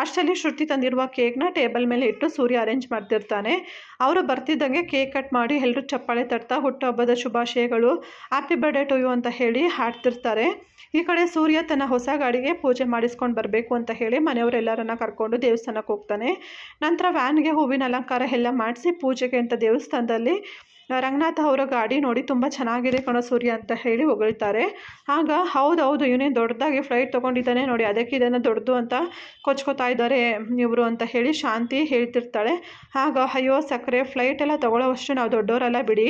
ಅಷ್ಟರಲ್ಲಿ ಶ್ರುತಿ ತಂದಿರುವ ಕೇಕ್ನ ಟೇಬಲ್ ಮೇಲೆ ಇಟ್ಟು ಸೂರ್ಯ ಅರೇಂಜ್ ಮಾಡ್ತಿರ್ತಾನೆ. ಅವರು ಬರ್ತಿದ್ದಂಗೆ ಕೇಕ್ ಕಟ್ ಮಾಡಿ ಎಲ್ಲರೂ ಚಪ್ಪಾಳೆ ತಟ್ತಾ ಹುಟ್ಟುಹಬ್ಬದ ಶುಭಾಶಯಗಳು, ಹ್ಯಾಪಿ ಬರ್ಡೇ ಟು ಯು ಅಂತ ಹೇಳಿ ಹಾಡ್ತಿರ್ತಾರೆ. ಈ ಕಡೆ ಸೂರ್ಯ ತನ್ನ ಹೊಸ ಗಾಡಿಗೆ ಪೂಜೆ ಮಾಡಿಸ್ಕೊಂಡು ಬರಬೇಕು ಅಂತ ಹೇಳಿ ಮನೆಯವರೆಲ್ಲರನ್ನ ಕರ್ಕೊಂಡು ದೇವಸ್ಥಾನಕ್ಕೆ ಹೋಗ್ತಾನೆ. ನಂತರ ವ್ಯಾನ್ಗೆ ಹೂವಿನ ಅಲಂಕಾರ ಎಲ್ಲ ಮಾಡಿಸಿ ಪೂಜೆಗೆ ಅಂತ ದೇವಸ್ಥಾನದಲ್ಲಿ ರಂಗನಾಥ ಅವರ ಗಾಡಿ ನೋಡಿ ತುಂಬ ಚೆನ್ನಾಗಿದೆ ಕಣೋ ಸೂರ್ಯ ಅಂತ ಹೇಳಿ ಹೊಗಳ್ತಾರೆ. ಆಗ ಹೌದು ಇವನೇನು ದೊಡ್ಡದಾಗಿ ಫ್ಲೈಟ್ ತೊಗೊಂಡಿದ್ದಾನೆ ನೋಡಿ, ಅದಕ್ಕೆ ಇದನ್ನು ದೊಡ್ಡದು ಅಂತ ಕೊಚ್ಕೋತಾ ಇದ್ದಾರೆ ಇವರು ಅಂತ ಹೇಳಿ ಶಾಂತಿ ಹೇಳ್ತಿರ್ತಾಳೆ. ಆಗ ಅಯ್ಯೋ ಸಕ್ಕರೆ, ಫ್ಲೈಟ್ ಎಲ್ಲ ತೊಗೊಳ್ಳೋವಷ್ಟು ನಾವು ದೊಡ್ಡವರಲ್ಲ ಬಿಡಿ,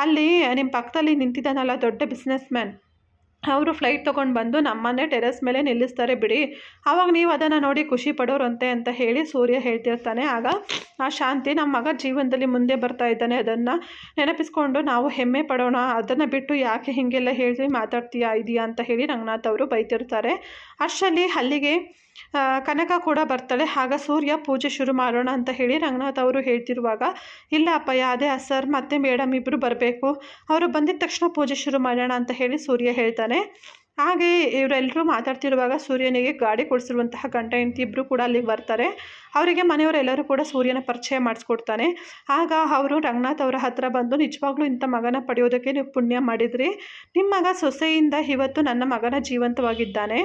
ಅಲ್ಲಿ ನಿಮ್ಮ ಪಕ್ಕದಲ್ಲಿ ನಿಂತಿದ್ದಾನಲ್ಲ ದೊಡ್ಡ ಬಿಸ್ನೆಸ್ ಮ್ಯಾನ್, ಅವರು ಫ್ಲೈಟ್ ತೊಗೊಂಡು ಬಂದು ನಮ್ಮನ್ನೇ ಟೆರೆಸ್ ಮೇಲೆ ನಿಲ್ಲಿಸ್ತಾರೆ ಬಿಡಿ, ಆವಾಗ ನೀವು ಅದನ್ನು ನೋಡಿ ಖುಷಿ ಪಡೋರಂತೆ ಅಂತ ಹೇಳಿ ಸೂರ್ಯ ಹೇಳ್ತಿರ್ತಾನೆ. ಆಗ ಆ ಶಾಂತಿ, ನಮ್ಮ ಮಗ ಜೀವನದಲ್ಲಿ ಮುಂದೆ ಬರ್ತಾ ಇದ್ದಾನೆ, ಅದನ್ನು ನೆನಪಿಸ್ಕೊಂಡು ನಾವು ಹೆಮ್ಮೆ ಪಡೋಣ, ಅದನ್ನು ಬಿಟ್ಟು ಯಾಕೆ ಹೀಗೆಲ್ಲ ಹೇಳಿ ಮಾತಾಡ್ತೀಯಾ ಅಂತ ಹೇಳಿ ರಂಗನಾಥ್ ಅವರು ಬೈತಿರ್ತಾರೆ. ಅಷ್ಟರಲ್ಲಿ ಅಲ್ಲಿಗೆ ಕನಕ ಕೂಡ ಬರ್ತಾಳೆ. ಆಗ ಸೂರ್ಯ ಪೂಜೆ ಶುರು ಮಾಡೋಣ ಅಂತ ಹೇಳಿ ರಂಗನಾಥ್ ಅವರು ಹೇಳ್ತಿರುವಾಗ, ಇಲ್ಲ ಅಪ್ಪಯ್ಯ ಅದೇ ಸರ್ ಮತ್ತು ಮೇಡಮ್ ಇಬ್ಬರು ಬರಬೇಕು, ಅವರು ಬಂದಿದ ತಕ್ಷಣ ಪೂಜೆ ಶುರು ಮಾಡೋಣ ಅಂತ ಹೇಳಿ ಸೂರ್ಯ ಹೇಳ್ತಾನೆ. ಹಾಗೆ ಇವರೆಲ್ಲರೂ ಮಾತಾಡ್ತಿರುವಾಗ ಸೂರ್ಯನಿಗೆ ಗಾಡಿ ಕೊಡಿಸಿರುವಂತಹ ಗಂಡ ಹೆಂಡತಿ ಇಬ್ಬರು ಕೂಡ ಅಲ್ಲಿಗೆ ಬರ್ತಾರೆ. ಅವರಿಗೆ ಮನೆಯವರೆಲ್ಲರೂ ಕೂಡ ಸೂರ್ಯನ ಪರಿಚಯ ಮಾಡಿಸ್ಕೊಡ್ತಾನೆ. ಆಗ ಅವರು ರಂಗನಾಥ್ ಅವರ ಹತ್ರ ಬಂದು, ನಿಜವಾಗ್ಲೂ ಇಂಥ ಮಗನ ಪಡೆಯೋದಕ್ಕೆ ನೀವು ಪುಣ್ಯ ಮಾಡಿದ್ರಿ, ನಿಮ್ಮ ಮಗ ಸೊಸೆಯಿಂದ ಇವತ್ತು ನನ್ನ ಮಗನ ಜೀವಂತವಾಗಿದ್ದಾನೆ,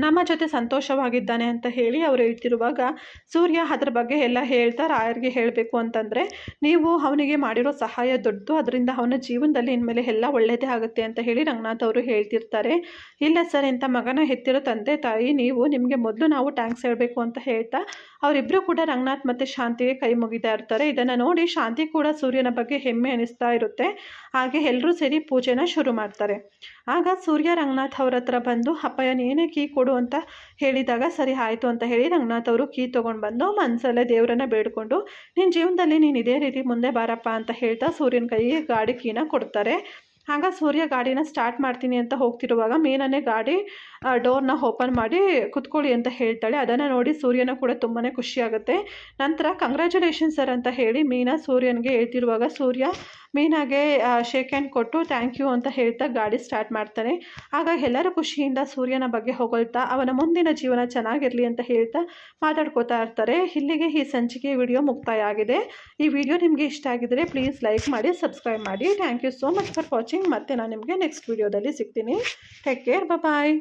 ನಮ್ಮ ಜೊತೆ ಸಂತೋಷವಾಗಿದ್ದಾನೆ ಅಂತ ಹೇಳಿ ಅವ್ರು ಹೇಳ್ತಿರುವಾಗ ಸೂರ್ಯ ಅದ್ರ ಬಗ್ಗೆ ಎಲ್ಲ ಹೇಳ್ತಾ ರಾಯರಿಗೆ ಹೇಳಬೇಕು ಅಂತಂದರೆ, ನೀವು ಅವನಿಗೆ ಮಾಡಿರೋ ಸಹಾಯ ದೊಡ್ಡದು, ಅದರಿಂದ ಅವನ ಜೀವನದಲ್ಲಿ ಇನ್ಮೇಲೆ ಎಲ್ಲ ಒಳ್ಳೆಯದೇ ಆಗುತ್ತೆ ಅಂತ ಹೇಳಿ ರಂಗನಾಥ್ ಅವರು ಹೇಳ್ತಿರ್ತಾರೆ. ಇಲ್ಲ ಸರ್, ಇಂಥ ಮಗನ ಹೆತ್ತಿರೋ ತಂದೆ ತಾಯಿ ನೀವು, ನಿಮಗೆ ಮೊದಲು ನಾವು ಟ್ಯಾಂಕ್ಸ್ ಹೇಳಬೇಕು ಅಂತ ಹೇಳ್ತಾ ಅವರಿಬ್ಬರು ಕೂಡ ರಂಗನಾಥ್ ಮತ್ತು ಶಾಂತಿಗೆ ಕೈ ಮುಗಿತಾ ಇರ್ತಾರೆ. ಇದನ್ನು ನೋಡಿ ಶಾಂತಿ ಕೂಡ ಸೂರ್ಯನ ಬಗ್ಗೆ ಹೆಮ್ಮೆ ಅನಿಸ್ತಾ ಇರುತ್ತೆ. ಹಾಗೆ ಎಲ್ಲರೂ ಸೇರಿ ಪೂಜೆನ ಶುರು ಮಾಡ್ತಾರೆ. ಆಗ ಸೂರ್ಯ ರಂಗನಾಥ್ ಅವ್ರ ಹತ್ರ ಬಂದು, ಅಪ್ಪಯ್ಯ ನೀನೇ ಕೀ ಕೊಡು ಅಂತ ಹೇಳಿದಾಗ ಸರಿ ಆಯಿತು ಅಂತ ಹೇಳಿ ರಂಗನಾಥ್ ಅವರು ಕೀ ತೊಗೊಂಡು ಬಂದು ಮನಸಲ್ಲೇ ದೇವರನ್ನ ಬೇಡ್ಕೊಂಡು, ನಿನ್ನ ಜೀವನದಲ್ಲಿ ನೀನು ಇದೇ ರೀತಿ ಮುಂದೆ ಬಾರಪ್ಪ ಅಂತ ಹೇಳ್ತಾ ಸೂರ್ಯನ ಕೈಗೆ ಗಾಡಿ ಕೀನ ಕೊಡ್ತಾರೆ. ಆಗ ಸೂರ್ಯ ಗಾಡಿನ ಸ್ಟಾರ್ಟ್ ಮಾಡ್ತೀನಿ ಅಂತ ಹೋಗ್ತಿರುವಾಗ ಮೀನನ್ನೇ ಗಾಡಿ ಡೋರ್ನ ಓಪನ್ ಮಾಡಿ ಕುತ್ಕೊಳ್ಳಿ ಅಂತ ಹೇಳ್ತಾಳೆ. ಅದನ್ನು ನೋಡಿ ಸೂರ್ಯನ ಕೂಡ ತುಂಬಾ ಖುಷಿಯಾಗುತ್ತೆ. ನಂತರ ಕಂಗ್ರ್ಯಾಚುಲೇಷನ್ ಸರ್ ಅಂತ ಹೇಳಿ ಮೀನಾ ಸೂರ್ಯನಿಗೆ ಹೇಳ್ತಿರುವಾಗ ಸೂರ್ಯ ಮೀನಾಗೆ ಶೇಕ್ ಹ್ಯಾಂಡ್ ಕೊಟ್ಟು ಥ್ಯಾಂಕ್ ಯು ಅಂತ ಹೇಳ್ತಾ ಗಾಡಿ ಸ್ಟಾರ್ಟ್ ಮಾಡ್ತಾನೆ. ಆಗ ಎಲ್ಲರೂ ಖುಷಿಯಿಂದ ಸೂರ್ಯನ ಬಗ್ಗೆ ಹೊಗಳ್ತಾ ಅವನ ಮುಂದಿನ ಜೀವನ ಚೆನ್ನಾಗಿರಲಿ ಅಂತ ಹೇಳ್ತಾ ಮಾತಾಡ್ಕೋತಾ ಇರ್ತಾರೆ. ಇಲ್ಲಿಗೆ ಈ ಸಂಚಿಕೆ ವಿಡಿಯೋ ಮುಕ್ತಾಯ ಆಗಿದೆ. ಈ ವಿಡಿಯೋ ನಿಮಗೆ ಇಷ್ಟ ಆಗಿದರೆ ಪ್ಲೀಸ್ ಲೈಕ್ ಮಾಡಿ, ಸಬ್ಸ್ಕ್ರೈಬ್ ಮಾಡಿ. Thank you so much for watching. ಮತ್ತೆ ನಾನು ನಿಮಗೆ ನೆಕ್ಸ್ಟ್ ವಿಡಿಯೋದಲ್ಲಿ ಸಿಗ್ತೀನಿ. ಟೇಕ್ ಕೇರ್, ಬಾಯ್.